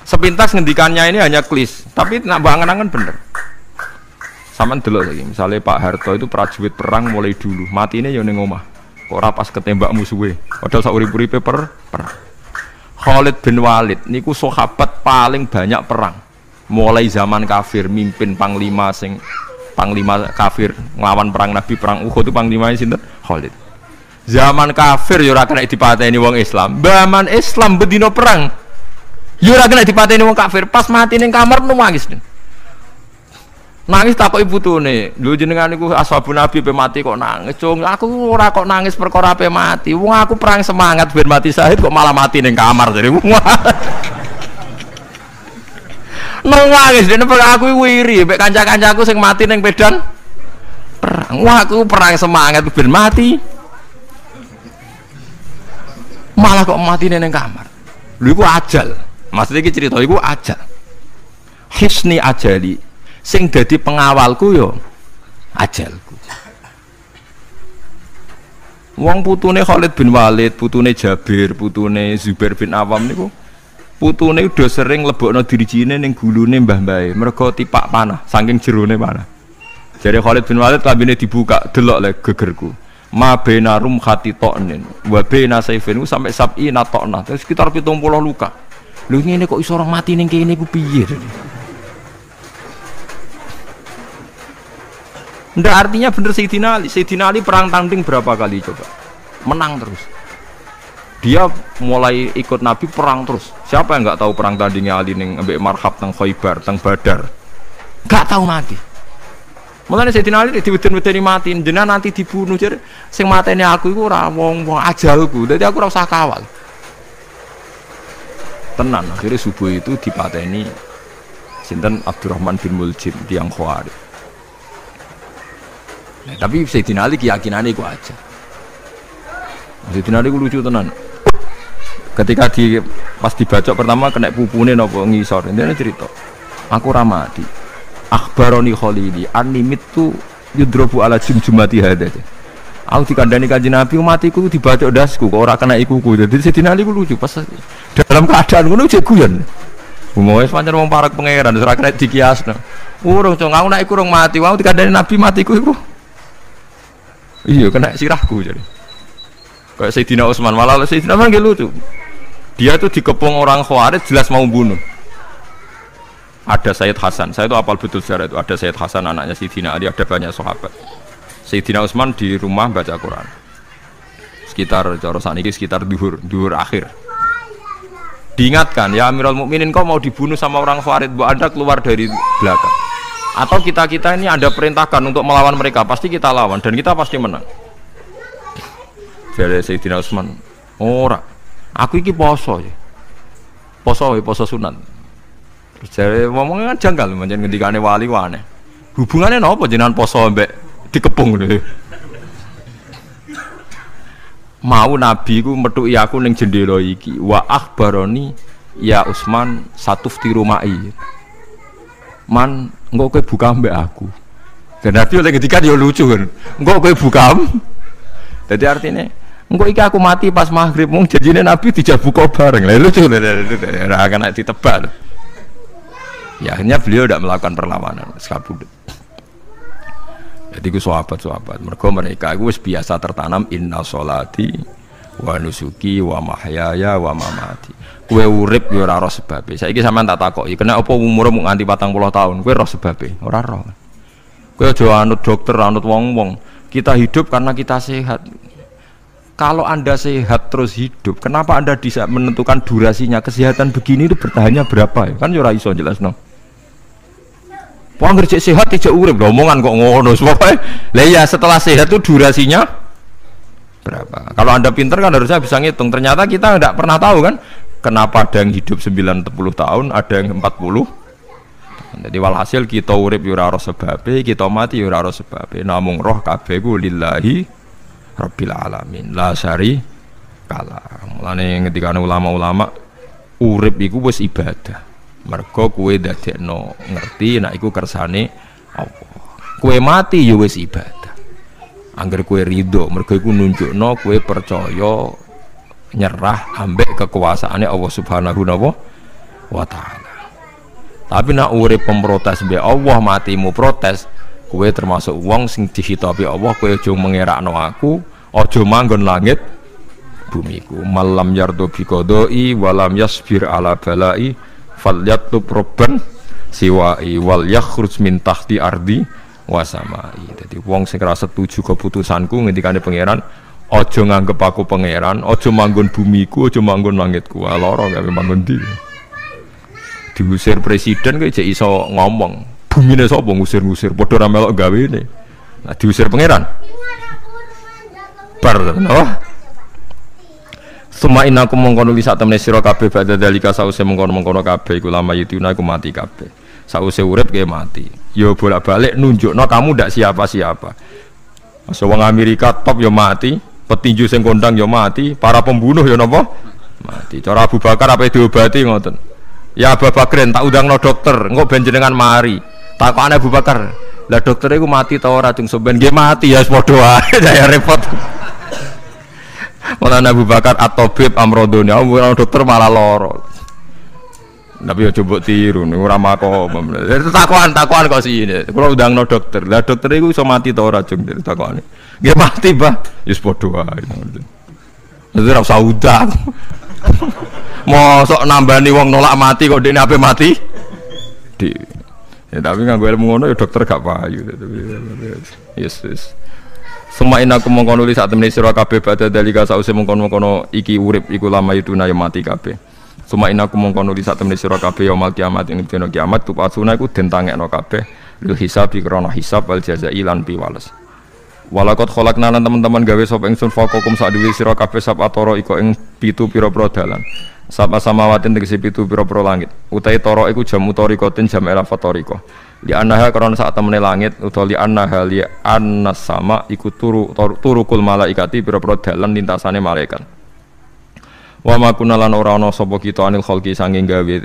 Sepintas ngendikannya ini hanya klis, tapi nak bangen-angen bener. Sampeyan delok lagi, misalnya Pak Harto itu prajurit perang mulai dulu, matine ya ning omah. Ora pas ketembak musuhe. Padahal sak urip-uripe perang. Khalid bin Walid niku sahabat paling banyak perang. Mulai zaman kafir mimpin panglima kafir nglawan perang Nabi perang Uhud itu panglimanya sinten? Khalid. Zaman kafir ya ora kena dipateni wong Islam. Zaman Islam bedino perang ya ora kena dipateni wong kafir. Pas mati ning kamar nangis. Nangis takoki putune, "Lho jenengan niku ashabun Nabi pe mati kok nangis, Cung? Aku ora kok nangis perkara pe mati. Wong aku perang semangat ben mati syahid kok malah mati ning kamar." Jadi nangis dene aku wiri mek kanca-kancaku sing mati ning medan perang. Wah, aku perang semangat ben mati. Malah kok mati neng kamar. Lho iku ajal. Maksudnya iki cerita iku ajal. Hisni ajali. Sing dadi pengawalku yo ajalku. Wong putune Khalid bin Walid, putune Jabir, putune Zubair bin Awam niku putune udah sering lebokno dirijine ning gulune mbah-mbahe. Mergo tipak panah, saking jerone panah. Jare Khalid bin Walid klambine dibuka, delok le gegerku. Ma bena rum khati toknin wa bena saifin sampai sabi natokna sekitar 70 luka. Lho ngene kok iso orang mati ning kene ku piye? Ndak artinya bener Sayyidina Ali. Sayyidina Ali perang tanding berapa kali coba? Menang terus. Dia mulai ikut Nabi perang terus. Siapa yang nggak tahu perang tandingnya Ali ning ambek Marhab teng Khaibar, teng Badar? Nggak tahu mati. Mulane Sayyidina Ali diweden-wedeni mati, jenengan nanti dibunuh jer sing mateni aku iku ora wong-wong ajalku. Dadi aku ora usah kawal. Tenan akhirnya subuh itu dipateni sinten Abdurrahman bin Muljim tiyang Khawarij. Nah, tapi Sayyidina Ali keyakinannya itu aja. Sayyidina Ali itu lucu tenan. Ketika pas dibacok pertama kena pupune napa ngisor. Intine cerita. Aku ora mati. Akhbaroni Khalili animit tu yudrobu ala jumjumati hada. Aku dikandani Kanjeng Nabi matiku dibacok dasku kok ora kena ikuku. Jadi Sayyidina Ali ku lucu pas dalam keadaan ngono jek guyon. Wis pancen wong parek pangeran ora kena dikiasno. Urung cong aku nek iku urung mati, aku dikandani Nabi matiku iku. Iya kena sirahku jadi. Kayak Sayyidina Utsman malah Sayyidina Utsman nggih lucu. Dia tuh dikepung orang Khawarij jelas mau bunuh. Ada Sayyid Hasan, saya itu apal betul sejarah itu. Ada Sayyid Hasan anaknya Sayyidina Ali, ada banyak sahabat. Sayyidina Utsman di rumah baca Quran. Sekitar cara saniki sekitar duhur akhir. Diingatkan, ya Amirul Mukminin kau mau dibunuh sama orang Khawarij, Bu Anda keluar dari belakang. Atau kita ini ada perintahkan untuk melawan mereka, pasti kita lawan dan kita pasti menang. Jadi Sayyidina Utsman, ora. Aku iki poso ya. Poso sunat. Terus jare ngomongnya kan janggal pancen ngendikane wali wane. Hubungannya napa jenengan poso mbek dikepung lho. Mau Nabi ku methuki aku ning jendela iki. Wa akhbaroni ya Utsman satufti rumai. Man, engko kowe buka mbek aku. Dan Nabi oleh ngendikan ya lucu kan. Engko kowe buka. Jadi artinya engko iki aku mati pas maghrib mung janjine Nabi dijak buka bareng. Lah lucu ora kena ditebak. Ya akhirnya beliau tidak melakukan perlawanan, sekabudut. Jadi ku sahabat mereka itu biasa tertanam inna sholati wa nusuki wa mahyaya wa mamati. Kue urip yo ora roh sebabe. Saiki sampean tak takoki, kena apa umurmu nganti 40 tahun? Kue roh sebabe? Ora roh. Kue aja anut dokter, anut wong-wong. Kita hidup karena kita sehat. Kalau Anda sehat terus hidup, kenapa Anda bisa menentukan durasinya? Kesehatan begini itu bertahannya berapa? Kan yo ora iso jelasno. Wong ngerjek sehat tidak urip, omongan kok ngono. Pokoke lah ya setelah sehat itu durasinya berapa? Kalau Anda pinter kan harusnya bisa ngitung. Ternyata kita tidak pernah tahu kan kenapa ada yang hidup 90 tahun, ada yang 40. Jadi walhasil kita urip yo ora sebabe, kita mati yo ora sebabe. Namung roh kabeh ku lillahi rabbil alamin. La syari kala. Mulane ketika ulama-ulama urip iku wis ibadah. Mergo kue dadekno ngerti nek iku kersane Allah. Kue mati ya wis ibadah. Angger kue ridho, mergo iku nunjukno kue percaya nyerah ambek kekuasaane Allah Subhanahu wa taala. Tapi nek urip pemprotes mbek Allah matimu protes, kue termasuk wong sing dihitopi Allah, kue aja mengerakno aku, aja manggon langit bumiku. Malam yardo bi qodoi walam yasbir ala balai falyatub robban siwai wal yakhruj min tahti ardi wasamai. Jadi wong sing ora setuju keputusanku ngendikane pangeran, aja nganggep aku pangeran, aja manggon bumiku, aja manggon langitku. Lara gawe manggon ndi. Diusir presiden kok jek iso ngomong. Bumine sapa ngusir-ngusir, padha ra melok gawene. Nah diusir pangeran. Bar oh. Suma inaku mengkono li sak temene sira kabeh badha dalika sause mengkono-mengkono kabeh iku lama yutuna iku mati kabeh. Sause urip ke mati. Ya bolak-balik nunjukno kamu ndak siapa-siapa. Masa wong Amerika top ya mati, petinju sing kondang ya mati, para pembunuh ya napa? Mati. Cara Abu Bakar apa diobati ngoten. Ya Abu Bakrin tak undangno dokter, engko ben jenengan mari. Takokane Abu Bakar, lah dokter iku mati ta ora cung sampean nggih mati ya padha wae saya repot. Malah Abu Bakar at-Tabib amrodone, ora dokter malah loro. Tapi ya coba tiru, ora makom. Takokan kok sini. Kula undangno dokter. Lah dokter iku iso mati ta ora cung takokane. Nggih mati, Mbah. Wis padha wae. Dadi ora usah udang. Mosok nambani wong nolak mati kok dekne ape mati? Ya tapi nganggo ilmu ngono ya dokter gak payu. Yes. Suma inaku mongko nuli sak temene sira kabeh badhe dalika sause mongkon-mongkono iki urip iku lama itu na mati kabeh. Suma inaku mongko nuli sak temene sira kabeh yaumul kiamat ing dina kiamat tupasuna iku den tangekno kabeh lil hisab krana hisab wal jazai lan piwales. Walakot kholakna lan teman-teman gawe sapa ingsun fakokum sak dhewe sira kabeh sab atoro iko ing 7 pira-pira dalan. Sapa samawatin tegese 7 pira-pira langit. Utahe toro iku jam utarikotin jam elafatoriko. Li annaha karena sak temene langit utawa li annaha li annas sama iku turukul malaikati pira-pira dalan lintasane malaikat. Wa ma kunalan ora ana sapa kita anil khalqi sanging gawe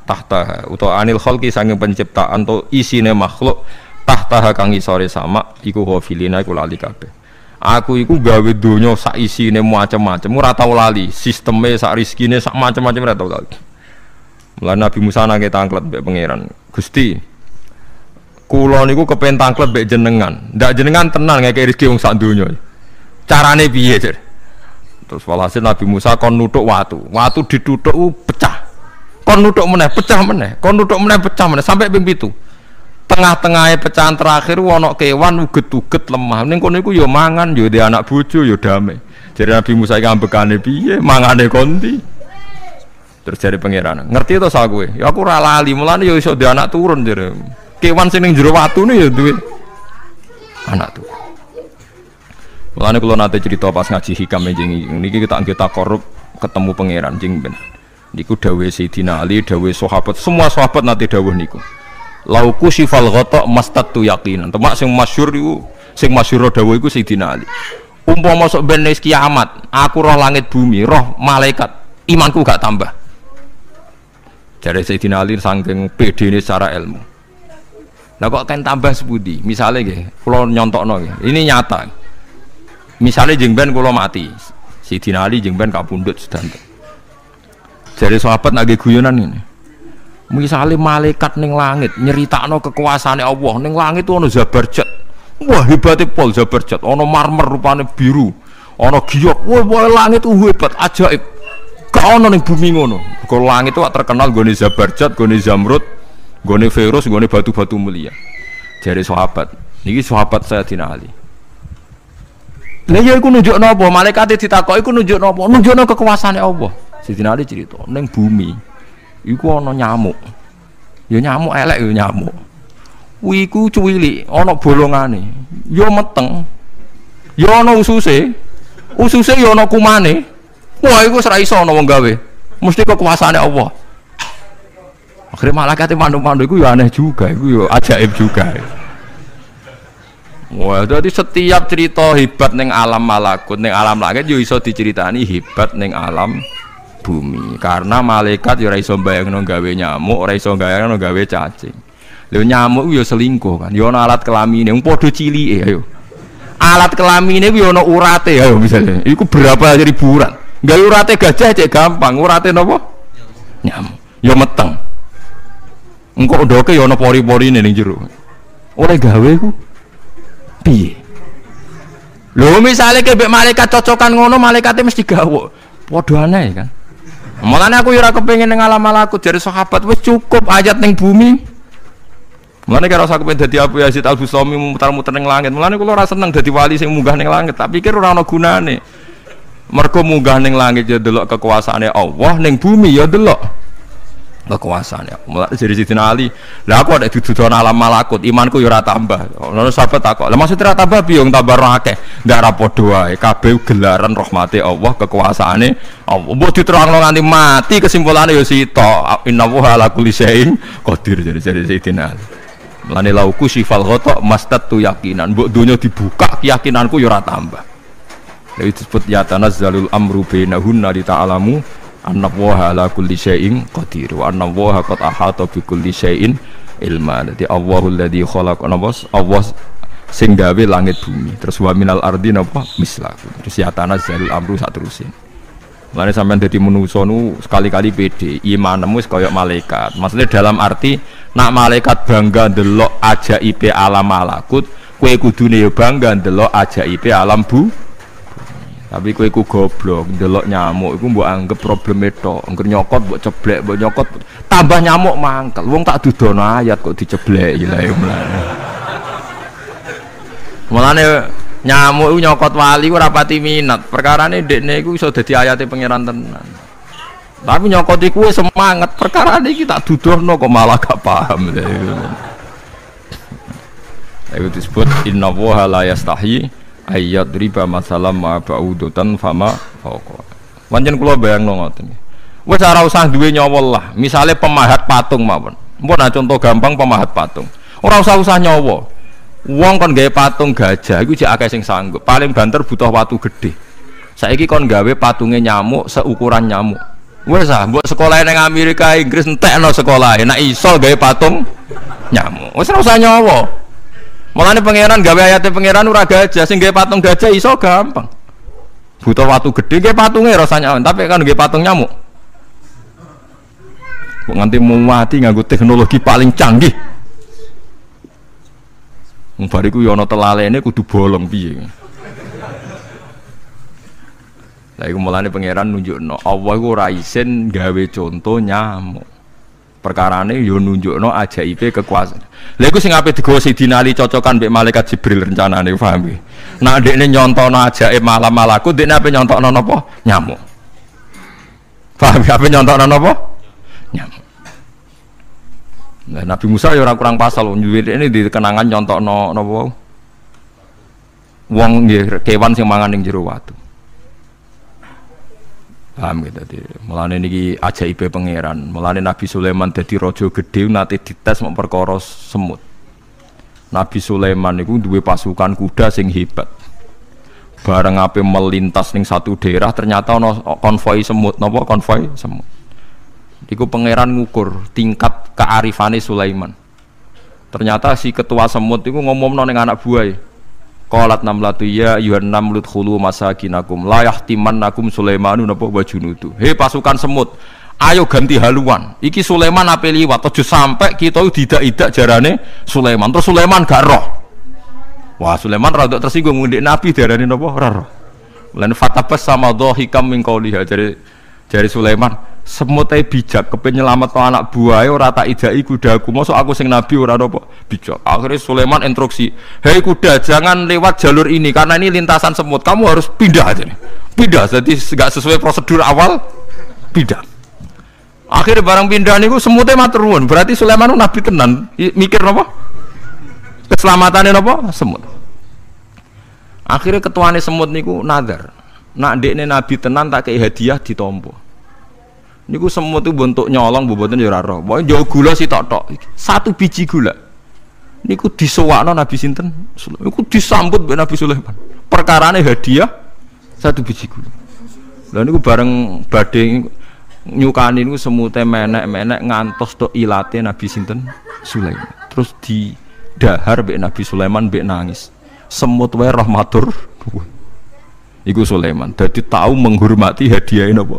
tahta utawa anil khalqi sanging penciptaan to isine makhluk tahta kang isore sama iku hafilina iku lali kabeh. Aku iku gawe donya sak isine macam-macam ora tau lali, sisteme sak rezekine sak macam-macam ora tau lali. Mulane Nabi Musa nangke tangklet mbek pangeran. Gusti, kula niku kepen tangklet mbek jenengan. Ndak jenengan tenan ngeke rezeki wong sak donya. Carane piye, Jar? Terus walhasil Nabi Musa kon nuthuk watu. Watu dituthuk pecah. Kon nuthuk meneh, pecah meneh. Kon nuthuk meneh, pecah meneh sampai ping 7. Tengah-tengahnya pecahan terakhir wono kewan uget-uget lemah. Ning kono iku ya mangan, ya di anak bojo, ya damai. Jadi Nabi Musa iki ambekane piye, mangane konti. Terus jare pangeran, ngerti to sak kowe? Ya aku ora lali, mulane ya iso di anak turun jare. Kewan sing ning jero watune ya duwe anak turun. Mulane kula nate cerita pas ngaji hikam jeneng niki kita anggota korup ketemu pangeran jeng ben. Niku dawuh Sayyidina Ali, dawuh sahabat, semua sahabat nate dawuh niku. Lauku sifal ghata mastatu yaqinan. Temak sing masyhur iku, sing masyhur dawuh iku Sayyidina Ali. Umpama sok ben wis kiamat, aku roh langit bumi, roh malaikat, imanku gak tambah. Jare Sayyidina Ali saking pedene secara ilmu. Lah kok kan tambah sepundi? Misale nggih, kula nyontokno nggih. Ini nyata. Misale jeng ben kula mati. Sayyidina Ali jeng ben kapundhut sedanten. Jare sahabat nggih guyonan ini. Misalnya malaikat ning langit nyeritakno kekuasaane Allah ning langit itu ana Zabarjat. Wah hebatnya pol Zabarjat, ana marmer rupane biru, ana giok. Wah langit itu hebat, ajaib. Gak ana ning bumi ngono. Kalau langit itu terkenal gone Zabarjat, gone Zamrud, gone Virus, gone batu-batu mulia. Jare sahabat, niki sahabat Sayyidina Ali. Lah ya iku nunjukno apa? Malaikat ditakoki iku nunjukno apa? Nunjukno kekuasaane Allah. Sayyidina Ali cerita ning bumi iku ana nyamuk. Ya nyamuk elek ya nyamuk. Iku cuwili, ana bolongane. Ya meteng. Ya ana ususe. Ususe ya ana kumane. Wah iku ora iso ana wong gawe. Mesti kekuasaane Allah. Akhire malaikat mandu-mandu iku ya aneh juga, iku ya ajaib juga. Wah, jadi setiap cerita hebat ning alam malakut, ning alam langit yo iso diceritani hebat ning alam bumi. Karena malaikat ya ora iso bayangno gawe nyamuk, ora iso bayangno gawe cacing. Lho nyamuk yo selingkuh kan. Yo ana alat kelamine, wong padha cilike ayo. Alat kelamine ku yo ana urate ayo misalnya. Iku berapa ribuan. Gawe urate gajah cek gampang, urate napa? Nyamuk. Yo meteng. Engko ndoke yo ana pori-porine ning jero. Oleh gawe ku piye? Lho misale ke malaikat cocokan ngono, malaikate mesti gawok. Padha aneh kan. Mulane aku ora kepengin ning alam malakut dari sahabat wis cukup ayat ning bumi. Mulane karo aku pengen dadi Abu Yazid Al-Bustami muter-muter ning langit. Mulane kula ora seneng dadi wali sing munggah ning langit, tak pikir ora ana gunane. Mergo munggah ning langit ya delok kekuasaane Allah, ning bumi ya delok kekuasaane. Mulane jadi Sayyidina Ali, lah aku ada dudun alam malakut, imanku ya ora tambah. Ono sahabat takok, "Lah maksud ora tambah piye wong tambah akeh?" Ndak ora padha wae, kabeh gelaran rahmate Allah, kekuasaane Allah. Mbok diterangno nganti mati kesimpulane ya sita. Innallaha ala kulli syai'in qadir jadi Sayyidina Ali. Mulane lauku sifal ghata mastatu yakinan, mbok donya dibuka keyakinanku ya ora tambah. Lha disebut ya tanazzalul amru bainahunna li ta'lamu annallaha ala kulli syai'in qadir wa annallaha qad ahata bi kulli syai'in ilma. Dadi Allahul ladzi khalaqana Allah sing gawe langit bumi. Terus wa minal ardi napa mislahu. Terus ya tanazzalul amru sak terusin. Mulane sampean dadi manusa nu sekali-kali pede, imanmu wis kaya malaikat. Maksudnya dalam arti nak malaikat bangga ndelok ajaibe alam malakut, kowe kudune ya bangga ndelok ajaibe alam Tapi kowe iku goblok, ndelok nyamuk iku mbok anggap probleme tok. Engger nyokot mbok ceblek, mbok nyokot tambah nyamuk mangkel. Wong tak dudono ayat kok dicebleki lha ya mulane. Mulane nyamuk iku nyokot wali ora pati minat. Perkarane ndekne iku iso dadi ayate pangeran tenan. Tapi nyokot iku semangat, perkarane iki tak dudono kok malah gak paham. Itu disebut inna woha la yastahi ayat riba masalam ma ba'udutan fama fauqa. Pancen kula bayangno ngoten. Wis ora usah duwe nyawa lah. Misale pemahat patung mawon. Mpun contoh gampang pemahat patung. Ora usah nyawa. Wong kon gawe patung gajah iku jek akeh sing sanggup. Paling banter butuh watu gede. Saiki kon gawe patunge nyamuk seukuran nyamuk. Wis ah mbok sekolah ning Amerika Inggris entekno sekolah. Nek iso gawe patung nyamuk. Wis ora usah nyawa. Mulane pangeran gawe ayate pangeran ora gajah, sing gawe patung gajah iso gampang. Butuh watu gede gawe patunge rasanya, tapi kan gawe patung nyamuk. Kok nganti mati nganggo teknologi paling canggih. Wong bariku yo ana telalene kudu bolong piye. Lah iku mulane pangeran nunjukno Allah iku ora isin gawe contoh nyamuk. Perkarane yo nunjukno ajaibe kekuasaan. Lha iku sing ape digawa Sidina Ali cocokan mbek malaikat Jibril rencanane paham iki. Nek ndekne nyontono ajaib malam-malaku ndekne ape nyontokno napa? Nyamuk. Paham ape nyontokno napa? Nyamuk. Nah, Nabi Musa ya ora kurang pasal ini di kenangan nyontokno napa? Wong nggih kewan sing mangan ning jero watu. Paham gitu tadi. Mulane niki ajaibe pangeran. Mulane Nabi Sulaiman dadi raja gedhe nate dites mok perkara semut. Nabi Sulaiman niku duwe pasukan kuda sing hebat. Bareng ape melintas ning satu daerah ternyata ana konvoi semut, napa konvoi semut. Iku pangeran ngukur tingkat kearifane Sulaiman. Ternyata si ketua semut iku ngomongno ning anak buahe. Qalat namlatu ya ayyuhan namlut khulu masakinakum la yahtimannakum Sulaimanu napa wa junudu. Hei pasukan semut, ayo ganti haluan. Iki Sulaiman ape liwat aja sampe kita didak-idak jarane Sulaiman. Terus Sulaiman gak roh. Wah, Sulaiman rada tersinggung ngendik nabi diarani napa ora roh. Lan fatabas sama dhahikam min qauliha jari Sulaiman, semut ae bijak kepen nyelametno anak buahe ora tak idai kudaku. Mosok aku sing nabi ora napa bijak. Akhirnya Sulaiman instruksi, "Hei kuda, jangan lewat jalur ini karena ini lintasan semut. Kamu harus pindah aja nih." Pindah, jadi enggak sesuai prosedur awal, pindah. Akhirnya barang pindah niku semutnya matur nuwun. Berarti Sulaiman nabi tenan. Mikir napa? Keselamatan napa? Semut. Akhirnya ketuane semut niku nazar. Nak ndekne nabi tenan tak kei hadiah ditampa. Niku semut itu bentuk nyolong boboten ya ora roh. Pokoke njuk gula sitok-tok. Satu biji gula. Niku disowakno Nabi sinten? Niku disambut mbek Nabi Sulaiman. Perkarane hadiah satu biji gula. Lah niku bareng badhe nyukani niku semute menek-menek ngantos tok ilate Nabi sinten? Sulaiman. Terus didahar mbek Nabi Sulaiman mbek nangis. Semut wae rahmatur. Iku Sulaiman. Dadi tahu menghormati hadiah napa?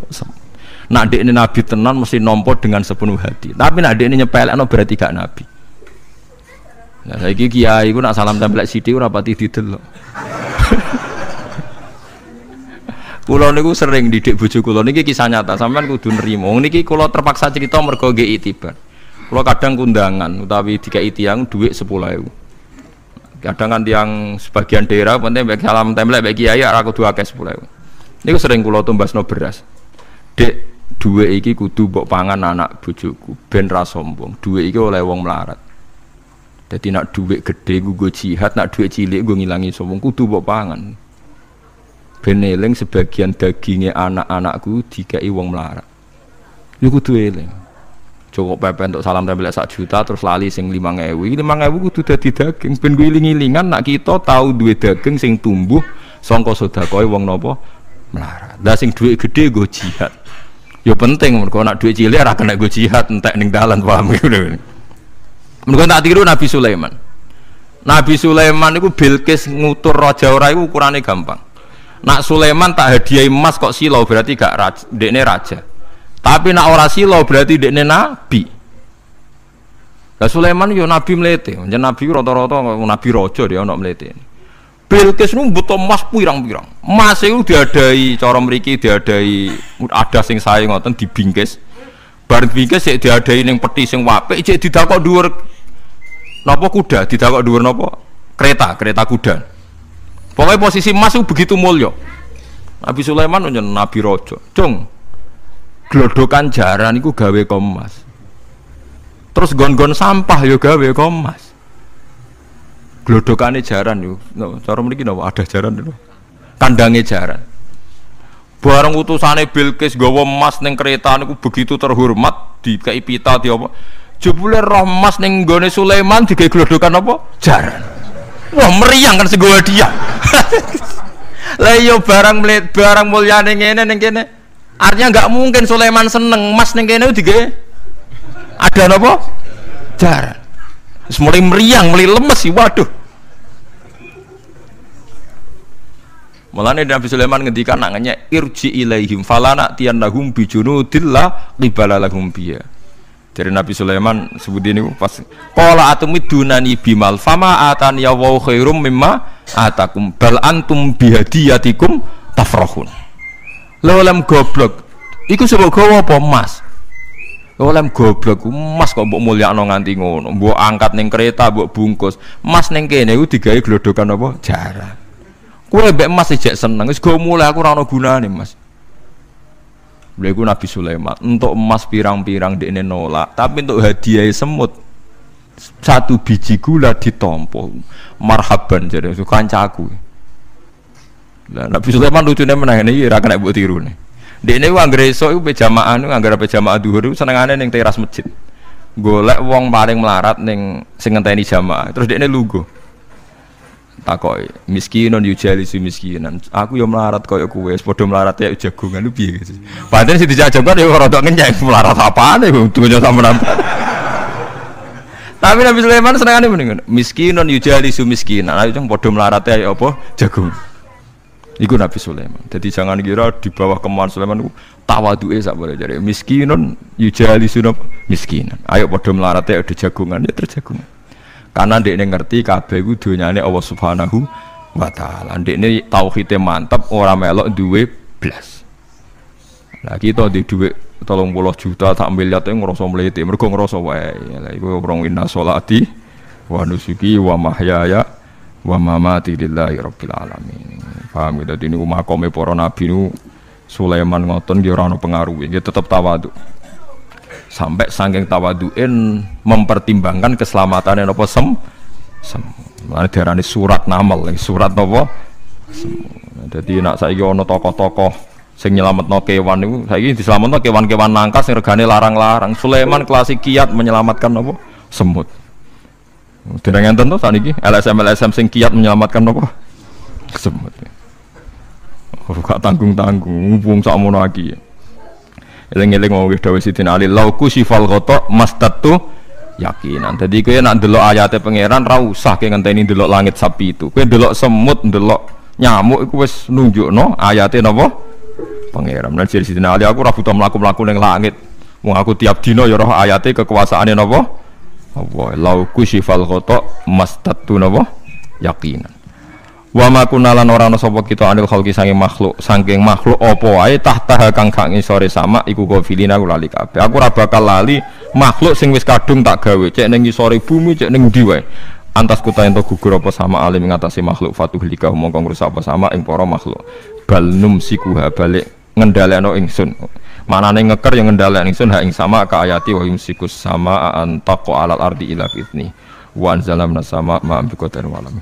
Nak dekne nabi tenan mesti nampa dengan sepenuh hati. Tapi nak dekne nyepelekno berarti gak nabi. Nah saiki kiai iku nak salam tempel sithik ora pati didelok. Kula niku sering didik bojo kula niki kisah nyata, sampean kudu nrimo. Niki kula terpaksa cerita mergo nggih itibar. Kula kadang kundangan utawi dikai tiyang dhuwit 10.000. Kadang kan tiyang sebagian daerah penting mek salam tempel mek kiai ora kudu akeh 10.000. Niku sering kula tumbasno beras. Dek duwe iki kudu mbok pangan anak bojoku ben ra sombong. Duwe iki oleh wong melarat. Dadi nak duwe gedhe nggo jihad, nak duwe cilik nggo ngilangi sombong kudu mbok pangan. Ben eling sebagian daginge anak-anakku dikai wong melarat. Yo kudu eling. Cukup pepe untuk salam tempel 1 juta terus lali sing 5.000. 5.000 kudu dadi daging ben iling-ilingan nak kita tahu duwe daging sing tumbuh sangka sedekahe wong napa melarat. Lah sing duwe gedhe nggo jihad. Ya penting mergo nak duit cilik ora kena go jihad entek ning dalan paham ngono. Mergo tak tiru Nabi Sulaiman. Nabi Sulaiman niku Bilqis ngutur raja ora iku ukurane gampang. Nak Sulaiman tak hadiah emas kok silau berarti gak dekne raja. Tapi nak ora silau berarti dekne nabi. Lah Sulaiman yo nabi mlete. Yen nabi rata-rata nabi raja dia ono mlete. Bilqis nu butuh emas pirang-pirang. Emas itu diadai cara mriki diadai ada sing sae ngoten dibingkis. Bar bingkes sik diadai ning peti sing apik cek didakok dhuwur napa kuda, didakok dhuwur napa kereta kuda. Pokoknya posisi emas itu begitu mulia. Nabi Sulaiman nyen Nabi Raja. Cung. Glodokan jaran iku gawe emas. Terus gon-gon sampah yo gawe emas. Glodokane jaran yo. Cara mriki napa ada jaran lho. Kandange jaran. Bareng utusane Bilqis gawa emas ning kereta niku begitu terhormat dikai pita di apa. Jebule roh emas ning nggone Sulaiman digawe glodokan apa? Jaran. Wah meriang kan sing gawa dia. Lah yo barang mulyane ngene ning kene. Artinya enggak mungkin Sulaiman seneng emas ning kene digawe ada napa? Jaran. Wis mulai meriang, mulai lemes sih waduh. Mulane Nabi Sulaiman ngendikan nangane irji ilaihim falana tiyannahum bijunudillah qibala lahum biya. Dari Nabi Sulaiman sebut ini pas qala atumidunani bimal fama atani ya wa khairum mimma atakum bal antum bihadiyatikum tafrahun. Lha goblok iku sebab gawa apa emas? Lha goblok emas kok mbok mulyakno nganti ngono, mbok angkat ning kereta mbok bungkus. Emas ning kene iku digawe glodokan apa? Jaran. Kowe mbek emas ijek seneng wis go mulai aku ora ono gunane Mas. Lha iku Nabi Sulaiman untuk emas pirang-pirang dekne nolak, tapi untuk hadiah semut satu biji gula ditampa. Marhaban jare kancaku. Lah Nabi Sulaiman lucune meneh iki ora kena mbok tirune. Dekne ku anggere esuk iku pe jamaah niku anggere pe jamaah zuhur iku senengane ning teras masjid. Golek wong paling melarat ning sing ngenteni jamaah. Terus dekne lungguh. Takoki miskinon yujalisu miskinan. Aku yo melarat koyo kowe, padha melarat ya jagongan lu piye gitu. Padahal sing dijagongan yo rada ngenyek melarat apane dunya sampean. Tapi Nabi Sulaiman senengane mendingan miskinon yujalisu miskinan. Ayo jeng padha melarat ya apa jagung. Iku Nabi Sulaiman. Jadi jangan kira di bawah kemauan Sulaiman tawaduke sak boleh jare miskinon yujalisu miskinan. Ayo padha melarat ya jagongan ya terjagungan. Karena ndekne ngerti kabeh iku donyane Allah Subhanahu wa taala. Ndekne tauhide mantep ora melok duwe blas. Lah kita di dhuwit 30 juta tak miliar teh ngrasa mlete, mergo ngrasa wae. Lah iku wong inna sholati wa nusuki wa mahyaya wa mamati lillahi rabbil alamin. Paham ya, dadi niku makome para nabi niku Sulaiman ngoten nggih ora ana pengaruhe, nggih tetep tawadhu. Sampai saking tawaduin mempertimbangkan keselamatannya apa mana diarani surat namal, surat apa jadi nak saiki ono tokoh-tokoh sing nyelametno kewan niku saiki diselametno kewan-kewan nangka sing regane larang-larang. Sulaiman klasik kiat menyelamatkan apa semut. Dereng enten to saniki LSM sing kiat menyelamatkan apa semut. Gak tanggung-tanggung mumpung sakmono iki. Eling-eling wong wis dawuh Sidina Ali lauku sifal ghata mastatu yakinan. Dadi kowe nek ndelok ayate pangeran ra usah ke ngenteni ndelok langit sapi itu. Kowe ndelok semut, ndelok nyamuk iku wis nunjukno ayate napa pangeran. Lan jare Sidina Ali aku ora butuh mlaku-mlaku ning langit. Wong aku tiap dina ya roh ayate kekuasaane napa? Allah lauku sifal ghata mastatu napa yakinan. Wa ma kunalan ora ana sapa kita anil khalqi saking makhluk apa wae tahta kang gak ngisore sama iku gofilina lali kabeh. Aku ora bakal lali makhluk sing wis kadung tak gawe cek ning ngisore bumi cek ning ndi wae. Antas kuta ento gugur apa sama alim ngatasi makhluk fatuhlika mongko ngrusak apa sama ing para makhluk. Bal numsikuha balik ngendhalekno ingsun. Manane ngeker yang ngendhalekno ingsun ha ing sama ka ayati wa yumsikus sama an taqo alal ardi ila fitni. Wa anzalamna sama ma bi qadan walam.